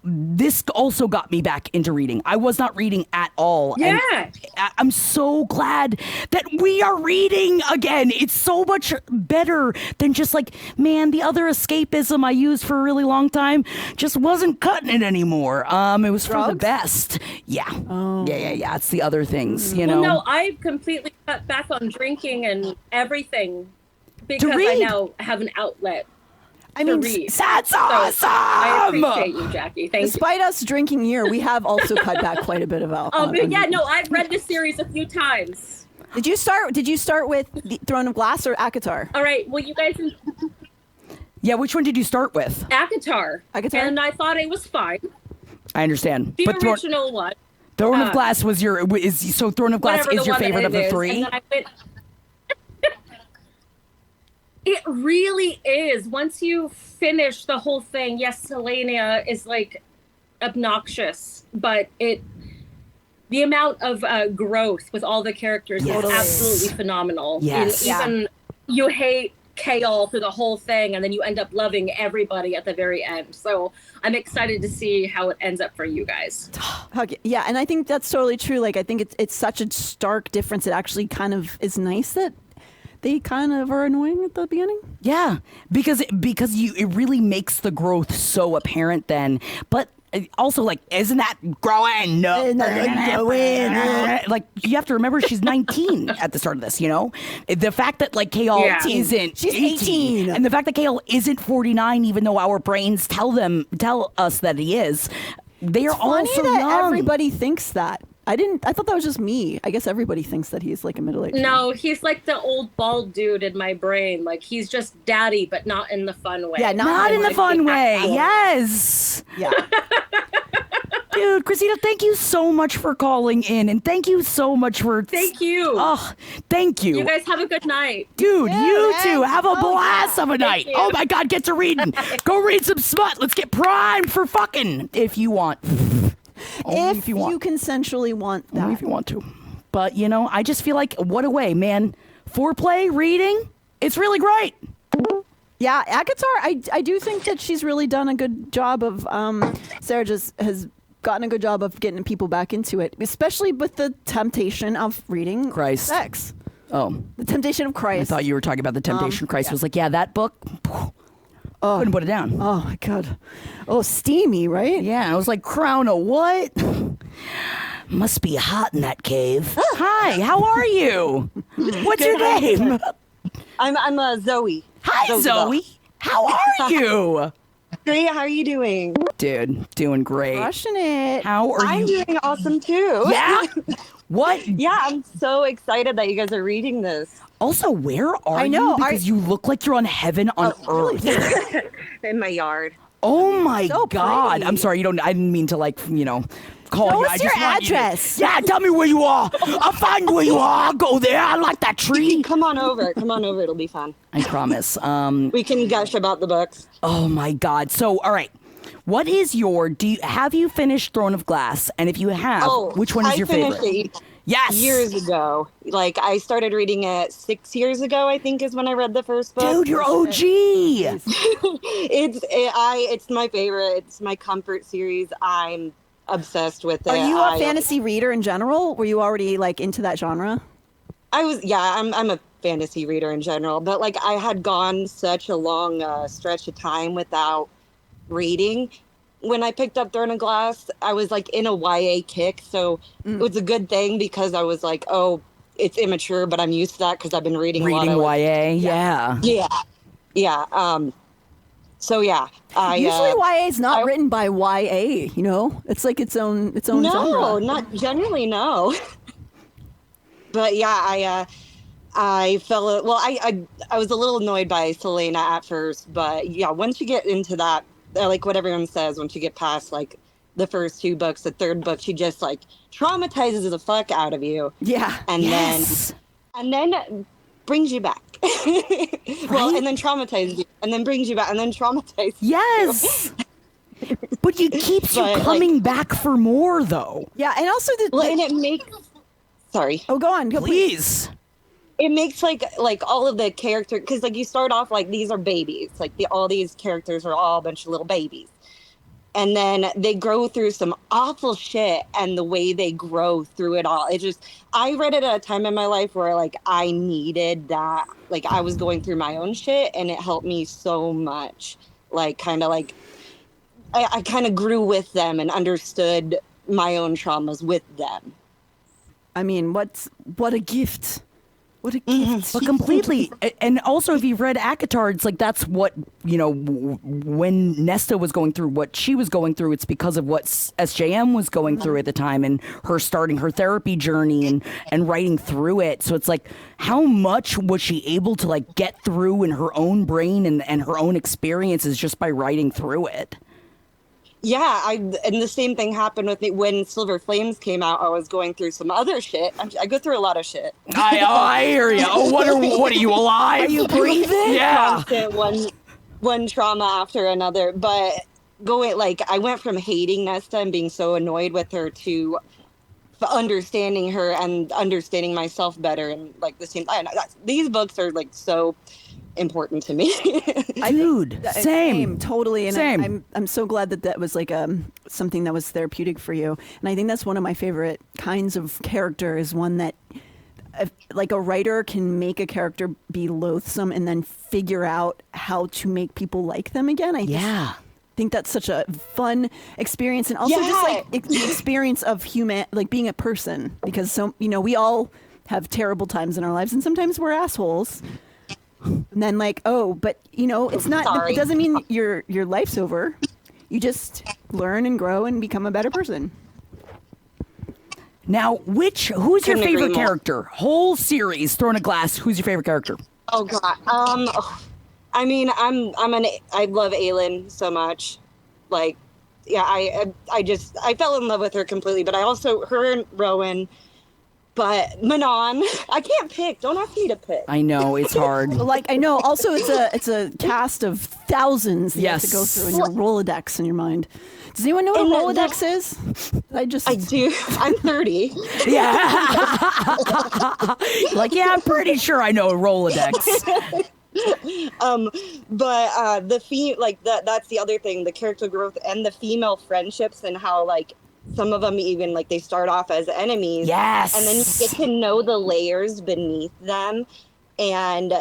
this also got me back into reading. I was not reading at all. Yeah. And I'm so glad that we are reading again. It's so much better than just like, man, the other escapism I used for a really long time just wasn't cutting it anymore. It was for the Drugs? best. Yeah. Oh. Yeah. It's the other things, you Well, know. no, I've completely cut back on drinking and everything because I read? now have an outlet I to mean, read. That's So awesome. I appreciate you, Jackie. Thank you. despite us drinking year, we have also cut back quite a bit of alcohol. But yeah, no, I've read this series a few times. Did you start with the Throne of Glass or ACOTAR? All right, well, you guys, Yeah, which one did you start with? ACOTAR. ACOTAR? And I thought it was fine. I understand. The But original one. Throne of Glass was your so Throne of Glass Whatever is the your one that favorite of it the is. 3? And then I went, it really is. Once you finish the whole thing, yes, Selenia is like obnoxious, but the amount of growth with all the characters Yes. is absolutely phenomenal. Yes. And even you hate Kaol through the whole thing, and then you end up loving everybody at the very end. So I'm excited to see how it ends up for you guys. Yeah, and I think that's totally true. Like, I think it's such a stark difference. It actually kind of is nice that they kind of are annoying at the beginning. Yeah, because it really makes the growth so apparent then. But also, like, isn't that growing? No, like you have to remember she's 19 at the start of this. You know, the fact that like Kaol Yeah. isn't She's 18. and the fact that Kaol isn't 49, even though our brains tell us that he is. They are all Funny so that young. everybody thinks that. I thought that was just me. I guess everybody thinks that he's like a middle-aged man. No, he's like the old bald dude in my brain. Like he's just daddy, but not in the fun way. Yeah, Not in the like fun the way. actual- Yes. Yeah. Dude, Christina, thank you so much for calling in, and thank you so much for. Thank you. Oh, thank you. You guys have a good night. Dude, Yeah, you man. too. Have a Oh, blast yeah. of a night. you. Oh my God, get to reading. Go read some smut. Let's get primed for fucking if you want. Only if you consensually want Only that. if you want to. But, you know, I just feel like, what a way, man. Foreplay, reading, it's really great. Yeah, ACOTAR, I do think that she's really done a good job of, Sarah just has gotten a good job of getting people back into it, especially with the temptation of reading Christ. sex. Oh, The temptation of I Christ. thought you were talking about the Temptation Christ. yeah. Was like, yeah, that book, couldn't put it down. Oh my God. Oh, steamy, right? Yeah, I was like, Crown of what? Must be hot in that cave. Hi, how are you? What's your name? I'm Zoe. Hi, Zoe. How are you? Great. How are you doing? Dude, doing great. Crushing it. How are I'm you? doing awesome too. Yeah? What? Yeah, I'm so excited that you guys are reading this. Also, where are I know, you? Because you look like you're on heaven on earth. In my yard. Oh my So God. pretty. I'm sorry, I didn't mean to like, call Tell you. us I your just want you to- address. Yeah, tell me where you are. I'll find where you are. I'll go there. I like that tree. Come on over. Come on over. It'll be fun. I promise. We can gush about the books. Oh my God. So, all right. What is your? Have you finished Throne of Glass? And if you have, which one is your favorite? I finished it Yes. years ago. Like I started reading it 6 years ago. I think is when I read the first book. Dude, you're OG. It's my favorite. It's my comfort series. I'm obsessed with it. Are you a fantasy reader in general? Were you already like into that genre? I'm a fantasy reader in general, but like I had gone such a long stretch of time without reading. When I picked up Throne of Glass, I was like in a YA kick, so it was a good thing because I was like, oh, it's immature, but I'm used to that because I've been reading a lot of YA, yeah. So yeah, Usually YA is not written by YA. You know, it's like its own genre. No, not generally, no. But yeah, I felt well. I was a little annoyed by Selena at first, but yeah, once you get into that, like what everyone says, once you get past like the first 2 books, the third book, she just like traumatizes the fuck out of you. Yeah, and then brings you back. Well, and then traumatizes you, and then brings you back, and then traumatizes. Yes. But it keeps you coming back for more, though. Yeah, and also and it makes. Sorry. Oh, go on. Please. It makes like all of the character, because like you start off like these are babies, like all these characters are all a bunch of little babies, and then they grow through some awful shit, and the way they grow through it all, I read it at a time in my life where like I needed that, like I was going through my own shit, and it helped me so much, like kind of like I kind of grew with them and understood my own traumas with them. I mean, what a gift. What a gift. But completely. And also, if you've read ACOTAR, it's like that's what, you know, when Nesta was going through what she was going through, it's because of what SJM was going through at the time and her starting her therapy journey and writing through it. So it's like, how much was she able to like get through in her own brain and her own experiences just by writing through it? Yeah, and the same thing happened with me when Silver Flames came out. I was going through some other shit. I go through a lot of shit. I hear you. Oh, what are you alive? Are you breathing? Yeah. Constant one trauma after another. But I went from hating Nesta and being so annoyed with her to understanding her and understanding myself better. And like the same, these books are like so important to me. Dude, same. Totally. And Same. I'm so glad that was like something that was therapeutic for you. And I think that's one of my favorite kinds of character, is one that like a writer can make a character be loathsome and then figure out how to make people like them again. I think that's such a fun experience, and also just like the experience of human, like being a person, because we all have terrible times in our lives, and sometimes we're assholes. And then like, but it's not. Sorry. It doesn't mean your life's over. You just learn and grow and become a better person. Now, who's your Couldn't agree favorite more. character? Whole series, Throne of Glass. Who's your favorite character? Oh god. I mean, I love Aelin so much. Like, yeah, I fell in love with her completely. But I also her and Rowan. But Manon, I can't pick. Don't ask me to pick. I know, it's hard. Like, I know. Also, it's a cast of thousands that you have to go Yes. through in your Rolodex in your mind. Does anyone know what a Rolodex is? I do. I'm 30. Yeah. Like, yeah, I'm pretty sure I know a Rolodex. But that's the other thing, the character growth and the female friendships, and how like some of them even like they start off as enemies. Yes. And then you get to know the layers beneath them and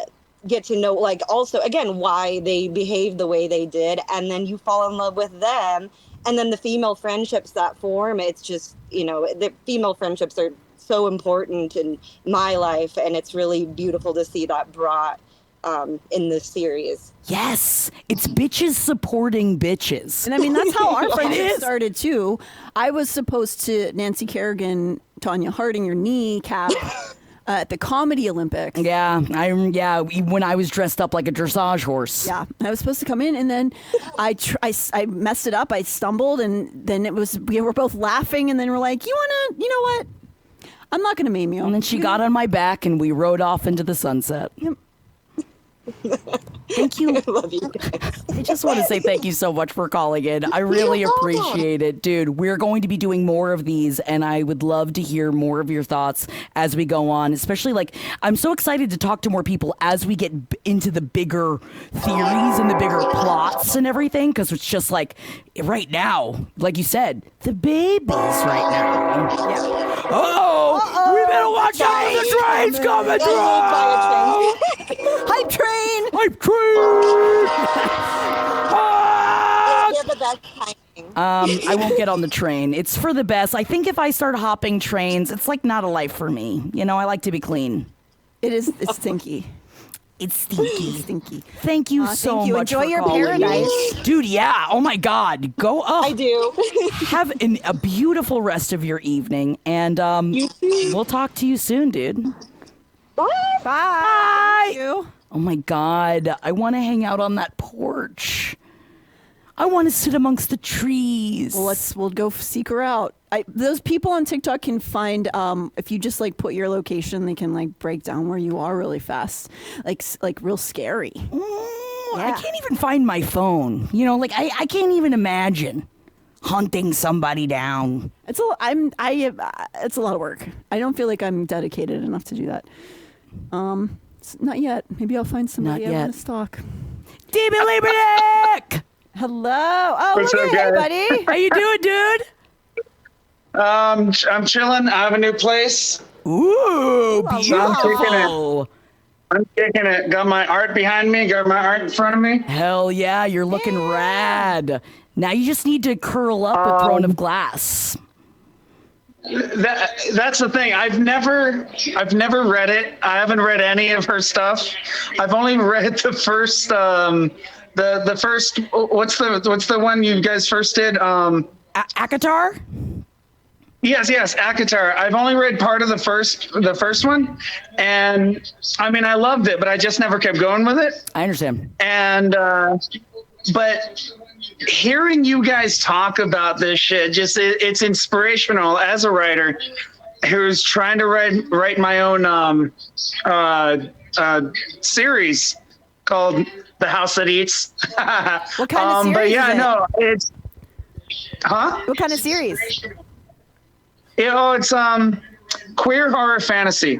get to know like also again why they behave the way they did, and then you fall in love with them, and then the female friendships that form, it's just, the female friendships are so important in my life, and it's really beautiful to see that brought in this series. Yes, it's bitches supporting bitches. And I mean, that's how our It friendship is. started too. I was supposed to Nancy Kerrigan, Tanya Harding, your kneecap. at the Comedy Olympics. Yeah, when I was dressed up like a dressage horse. Yeah, I was supposed to come in, and then I messed it up. I stumbled, and then we were both laughing, and then we're like, you know what? I'm not gonna maim you. And then she got on my back, and we rode off into the sunset. Yep. Thank you. I love you guys. I just want to say thank you so much for calling in. I really appreciate it. Dude, we're going to be doing more of these, and I would love to hear more of your thoughts as we go on, especially I'm so excited to talk to more people as we get into the bigger theories and the bigger plots and everything, because it's just right now, like you said, the babies right now. Yeah. Uh-oh! We better watch out for the trains coming through! Hype train! Hype train! Ah! Yeah, but that's timing. I won't get on the train. It's for the best. I think if I start hopping trains, it's not a life for me. I like to be clean. It's stinky. It's stinky. Stinky. Thank you so thank you. much. Enjoy for your calling. paradise. Dude, yeah. Oh my God. Go up. I do. Have a beautiful rest of your evening. And we'll talk to you soon, dude. Bye. Bye. Thank you. Oh my God. I want to hang out on that porch. I want to sit amongst the trees. Well, we'll go seek her out. Those people on TikTok can find if you just put your location, they can break down where you are really fast, like real scary. I can't even find my phone. I can't even imagine hunting somebody down. It's it's a lot of work. I don't feel like I'm dedicated enough to do that. Not yet. Maybe I'll find somebody I want to stalk. Demon Libernick! Hello. Oh, What's look up, at guys? buddy. How you doing, dude? I'm chilling. I have a new place. Ooh, I'm beautiful. I'm kicking it. Got my art behind me. Got my art in front of me. Hell yeah, you're looking rad. Now you just need to curl up a throne of glass. That's the thing. I've never read it. I haven't read any of her stuff. I've only read the first. The first. What's the one you guys first did? Akatar? Yes, Akatar. I've only read part of the first one, and I loved it, but I just never kept going with it. I understand. And but hearing you guys talk about this shit, it's inspirational as a writer who's trying to write my own series called The House That Eats. What kind of series? But yeah, is it? no, it's What kind of series? It's queer horror fantasy.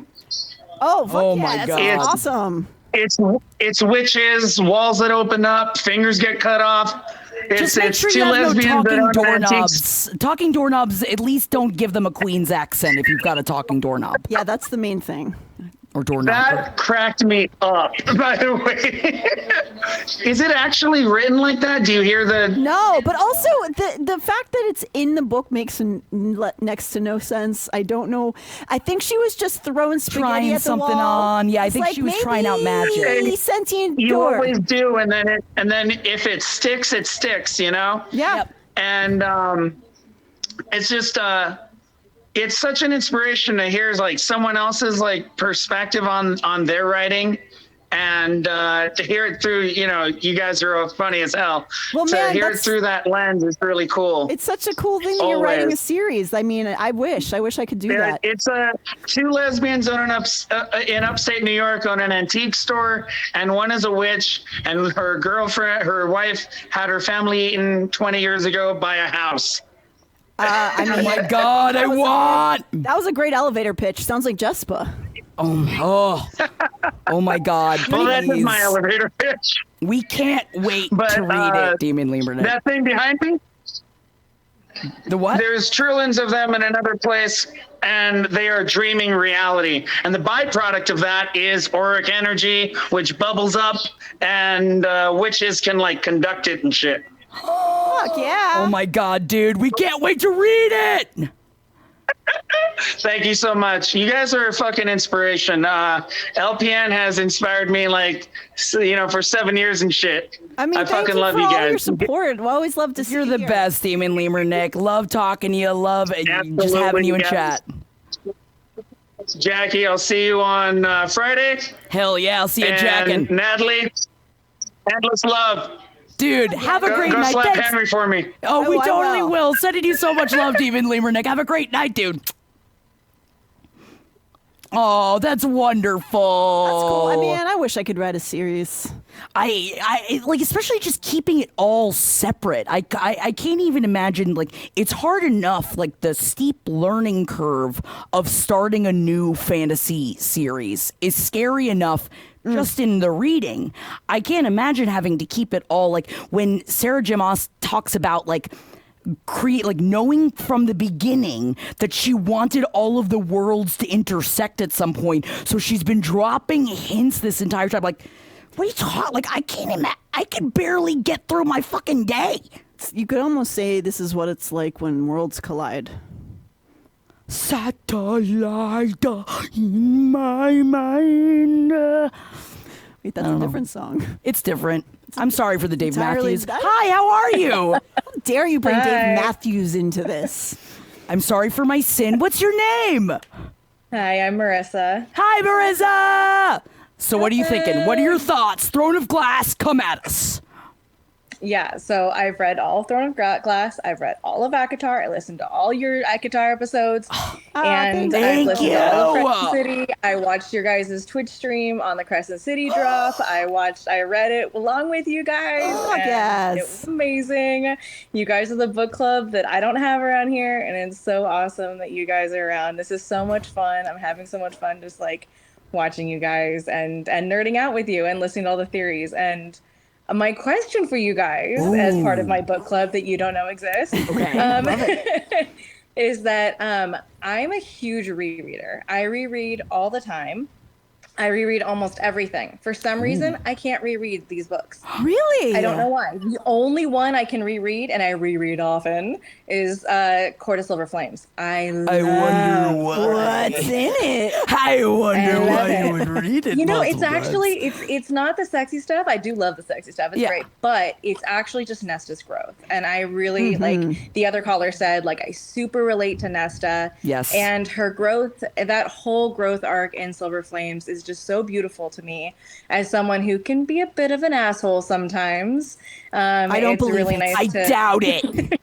Oh, fuck Oh yeah, my that God. sounds awesome. It's witches, walls that open up, fingers get cut off. Just make sure two you have no lesbians that talking own doorknobs. antiques. Talking doorknobs, at least don't give them a queen's accent if you've got a talking doorknob. Yeah, that's the main thing. Or doorknob. That cracked me up, by the way. Is it actually written like that? Do you hear the... No, but also the fact that it's in the book makes next to no sense. I don't know. I think she was just throwing spaghetti Trying at the something wall. on. Yeah, I It's think she was trying out magic. maybe sentient You door. always do, and then if it sticks, it sticks, Yeah. Yep. And it's just... it's such an inspiration to hear someone else's perspective on their writing, and to hear it through, you guys are all funny as hell. Well, to man, hear it that's- through that lens is really cool. It's such a cool thing that you're writing a Always. series. I mean, I wish I could do that. It's two lesbians in upstate New York own an antique store, and one is a witch, and her wife had her family eaten 20 years ago by a house. I mean, Oh my God, I want. that was a great elevator pitch. Sounds like Jespa. Oh my God, Well, that is please. my elevator pitch. We can't wait But, to read it, Demon Liebernick. That thing behind me, The what? there's trillions of them in another place, and they are dreaming reality. And the byproduct of that is auric energy, which bubbles up, and witches can conduct it and shit. Fuck yeah. Oh my God, dude, we can't wait to read it. Thank you so much. You guys are a fucking inspiration. LPN has inspired me for 7 years and shit. I mean, I thank fucking you love for you all guys. your support. We always love to see You're the you. best, Demon Liebernick. Love talking to you. Love just Absolutely, having you in guys. chat. Jackie, I'll see you on Friday. Hell yeah, I'll see you, And Jackin'. Natalie, endless love. Dude, have a great Go night. slap Thanks. Henry for me. Oh, we I totally will. will. Sending you so much love, Demon Lemurnick. Have a great night, dude. Oh, that's wonderful. That's cool. I mean, I wish I could write a series. I like, especially just keeping it all separate. I can't even imagine, like, it's hard enough, like the steep learning curve of starting a new fantasy series is scary enough just in the reading. I can't imagine having to keep it all, like when Sarah J. Maas talks about like knowing from the beginning that she wanted all of the worlds to intersect at some point. So she's been dropping hints this entire time. Like, what are you talking? Like, I can't imagine. I can barely get through my fucking day. You could almost say this is what it's like when worlds collide. Satellite in my mind. Wait, that's a different song. It's different. I'm sorry for the Dave entirely- Matthews. Hi, how are you? How dare you bring Dave Matthews into this? I'm sorry for my sin. What's your name? Hi, I'm Marissa. Hi, Marissa. So what are you thinking? What are your thoughts? Throne of Glass, come at us. Yeah, so I've read all of Throne of Glass. I've read all of ACOTAR. I listened to all your ACOTAR episodes. And I've thank listened to all of you. Crescent City. I watched your guys' Twitch stream on the Crescent City drop. I read it along with you guys. Oh, and yes. It was amazing. You guys are the book club that I don't have around here. And it's so awesome that you guys are around. This is so much fun. I'm having so much fun just like watching you guys and nerding out with you and listening to all the theories. And my question for you guys, as part of my book club that you don't know exists, is that I'm a huge rereader. I reread all the time. I reread almost everything. For some reason, I can't reread these books. Really? I don't know why. The only one I can reread, and I reread often, is Court of Silver Flames. I wonder What's in it? I wonder I love why it. you would read it. You know, it's multiple actually times. it's not the sexy stuff. I do love the sexy stuff. It's great, but it's actually just Nesta's growth, and I really like the other caller said. Like, I super relate to Nesta. Yes. And her growth, that whole growth arc in Silver Flames is just so beautiful to me. As someone who can be a bit of an asshole sometimes, I don't it's believe really it. nice I to, doubt it.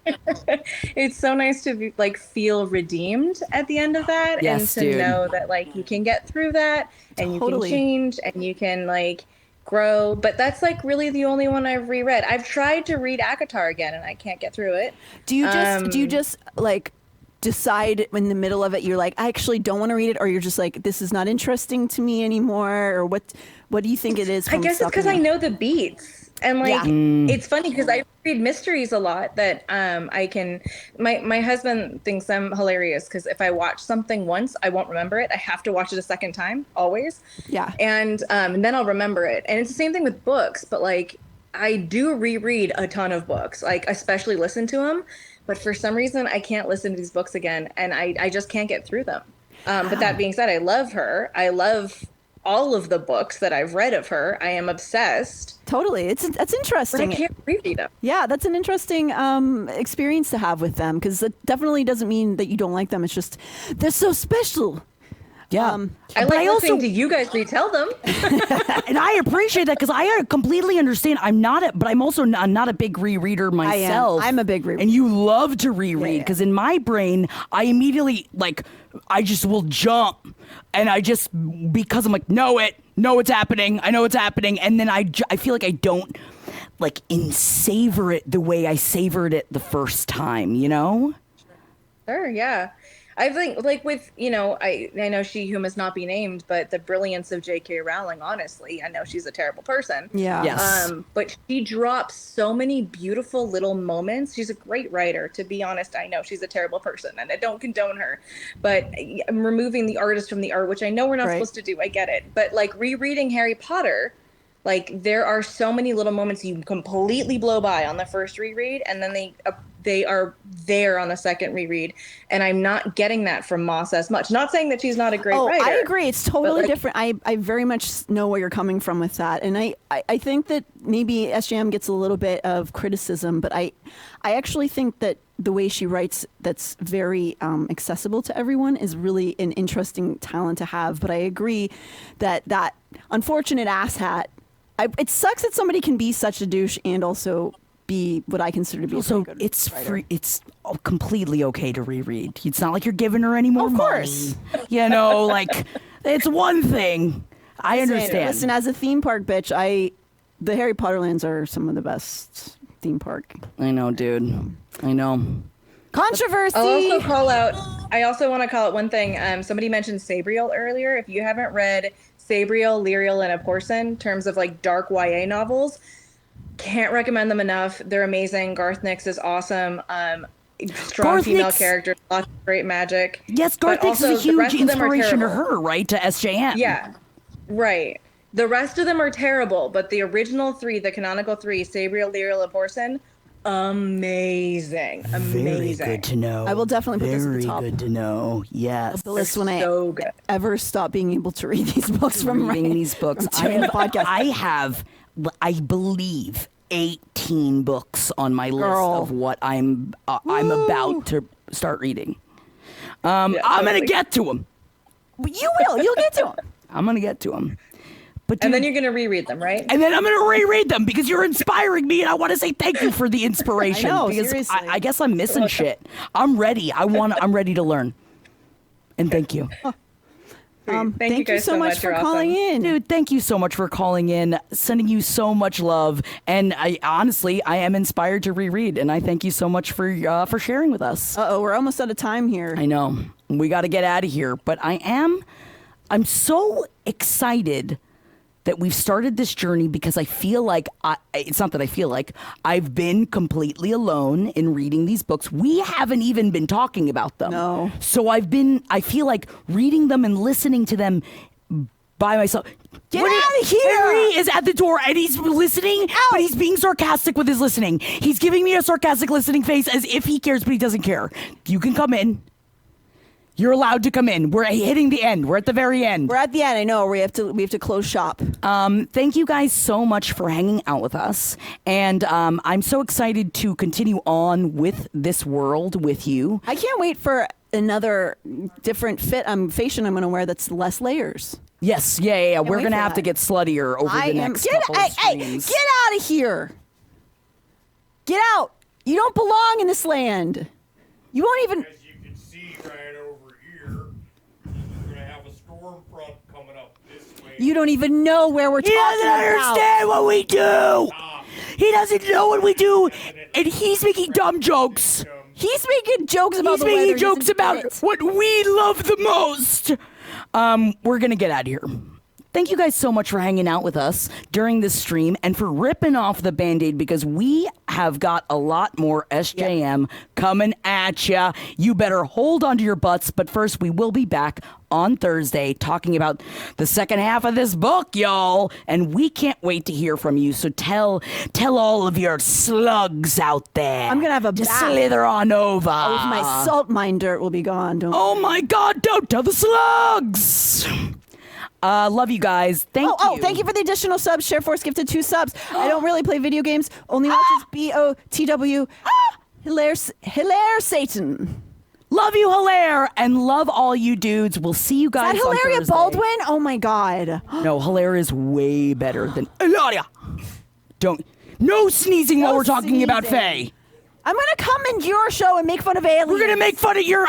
it's so nice to be, like, feel redeemed at the end of that, Yes, and to dude. know that like you can get through that and Totally. you can change and you can like grow. But that's like really the only one I've reread. I've tried to read ACOTAR again and I can't get through it. Do you just like decide in the middle of it you're like, I actually don't want to read it, or you're just like, this is not interesting to me anymore, or what do you think it is? I guess it's because I know the beats. And like, it's funny because I read mysteries a lot that I can, my husband thinks I'm hilarious because if I watch something once, I won't remember it. I have to watch it a second time, always. Yeah. And then I'll remember it. And it's the same thing with books, but like, I do reread a ton of books, like especially listen to them. But for some reason, I can't listen to these books again, and I just can't get through them. But that being said, I love her. I love all of the books that I've read of her. I am obsessed. Totally. That's But interesting. I can't reread them. Yeah, that's an interesting experience to have with them, because it definitely doesn't mean that you don't like them. It's just they're so special. Yeah. I But like I listening also- to you guys retell them. And I appreciate that because I completely understand. But I'm also not a big rereader myself. I'm a big rereader. And you love to reread Yeah. because in my brain, I immediately I just will jump, and because I'm like, know it's happening. I know it's happening, and then I feel like I don't savor it the way I savored it the first time. You know? Sure, yeah. I think, like, with, I know she who must not be named, but the brilliance of J.K. Rowling, honestly, I know she's a terrible person. Yeah. Yes. But she drops so many beautiful little moments. She's a great writer. To be honest, I know she's a terrible person, and I don't condone her. But I'm removing the artist from the art, which I know we're not Right. supposed to do. I get it. But, like, rereading Harry Potter, like, there are so many little moments you completely blow by on the first reread, and then they are there on the second reread, and I'm not getting that from Moss as much. Not saying that she's not a great writer. I agree. It's totally like, different. I very much know where you're coming from with that, and I think that maybe SJM gets a little bit of criticism, but I actually think that the way she writes, that's very accessible to everyone, is really an interesting talent to have. But I agree that unfortunate asshat. It sucks that somebody can be such a douche and also be what I consider to be also, a good it's writer. free. It's completely okay to reread. It's not like you're giving her any more Of course. money. You know, like it's one thing. I understand. Listen, as a theme park bitch, the Harry Potter lands are some of the best theme park. I know, dude. I know. Controversy. I also want to call out one thing. Somebody mentioned Sabriel earlier. If you haven't read Sabriel, Lyriel, and Aporson, in terms of like dark YA novels, can't recommend them enough. They're amazing. Garth Nix is awesome. Strong Garth female Nix. characters, lots of great magic. Yes, Garth But Nix is a also, the huge rest of them are inspiration to terrible. her, right? To SJM. Yeah, right. The rest of them are terrible, but the original three, the canonical three, Sabriel, Lyriel, Aporson, amazing. Very good to know. I will definitely put this at the top. Very good to know. Yes. The list when so good. ever stop being able to read these books from Reading these books. from doing the podcast. I have, I believe, 18 books on my list Girl. of what I'm about to start reading. I'm gonna get to them. You will. You'll get to them. I'm gonna get to them. But And then dude, you're going to reread them, right? and then I'm gonna reread them because you're inspiring me, and I want to say thank you for the inspiration. I know, because seriously. I guess I'm missing shit. I'm ready. I'm ready to learn. And thank you. Thank you guys so much for You're calling awesome. in. Dude, thank you so much for calling in, sending you so much love, and I am inspired to reread, and I thank you so much for sharing with us. Uh-oh, we're almost out of time here. I know we got to get out of here, but I'm so excited that we've started this journey because I feel like it's not that I feel like I've been completely alone in reading these books. We haven't even been talking about them. No. So I feel like reading them and listening to them by myself. Get out of here! Harry is at the door and he's listening, but he's being sarcastic with his listening. He's giving me a sarcastic listening face as if he cares, but he doesn't care. You can come in. You're allowed to come in. We're hitting the end. We're at the very end. We're at the end. I know. We have to close shop. Thank you guys so much for hanging out with us. And I'm so excited to continue on with this world with you. I can't wait for another different fashion I'm going to wear that's less layers. Yes, yeah. We're wait going to for have to that. get sluttier over the next couple of streams. Get out of here. Get out. You don't belong in this land. You won't even... As you can see right over here, we're gonna have a storm front coming up this way. You don't even know where we're He talking doesn't about. understand what we do. He doesn't know what we do. And he's making dumb jokes. He's making jokes about He's the making weather. He jokes doesn't about get it. what we love the most. We're going to get out of here. Thank you guys so much for hanging out with us during this stream and for ripping off the Band-Aid because we have got a lot more SJM coming at ya. You better hold on to your butts. But first, we will be back on Thursday talking about the second half of this book, y'all. And we can't wait to hear from you. So tell all of your slugs out there. I'm gonna have a to bath. slither on over. Oh, if my salt mine dirt will be gone. Don't. Oh my God, don't tell the slugs. Love you guys. Thank you. Oh, thank you for the additional subs. ShareForce gifted 2 subs. I don't really play video games. Only watches BOTW. Hilaire Satan. Love you, Hilaire, and love all you dudes. We'll see you guys Is that on Hilaria Thursday. Baldwin? Oh my God. No, Hilaire is way better than Hilaria. No sneezing while we're talking about sneezing. Faye. I'm gonna come in your show and make fun of aliens. We're gonna make fun of your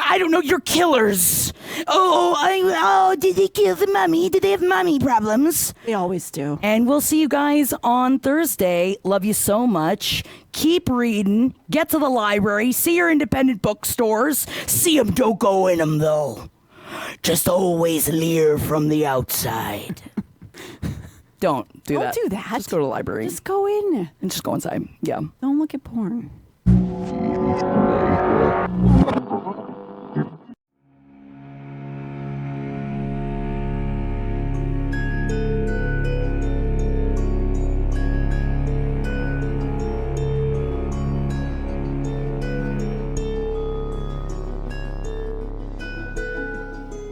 killers. Did they kill the mummy? Did they have mummy problems? They always do. And we'll see you guys on Thursday. Love you so much. Keep reading. Get to the library. See your independent bookstores. See them, don't go in them, though. Just always leer from the outside. Don't do that. Don't do that. Just go to the library. Just go in. And just go inside. Yeah. Don't look at porn.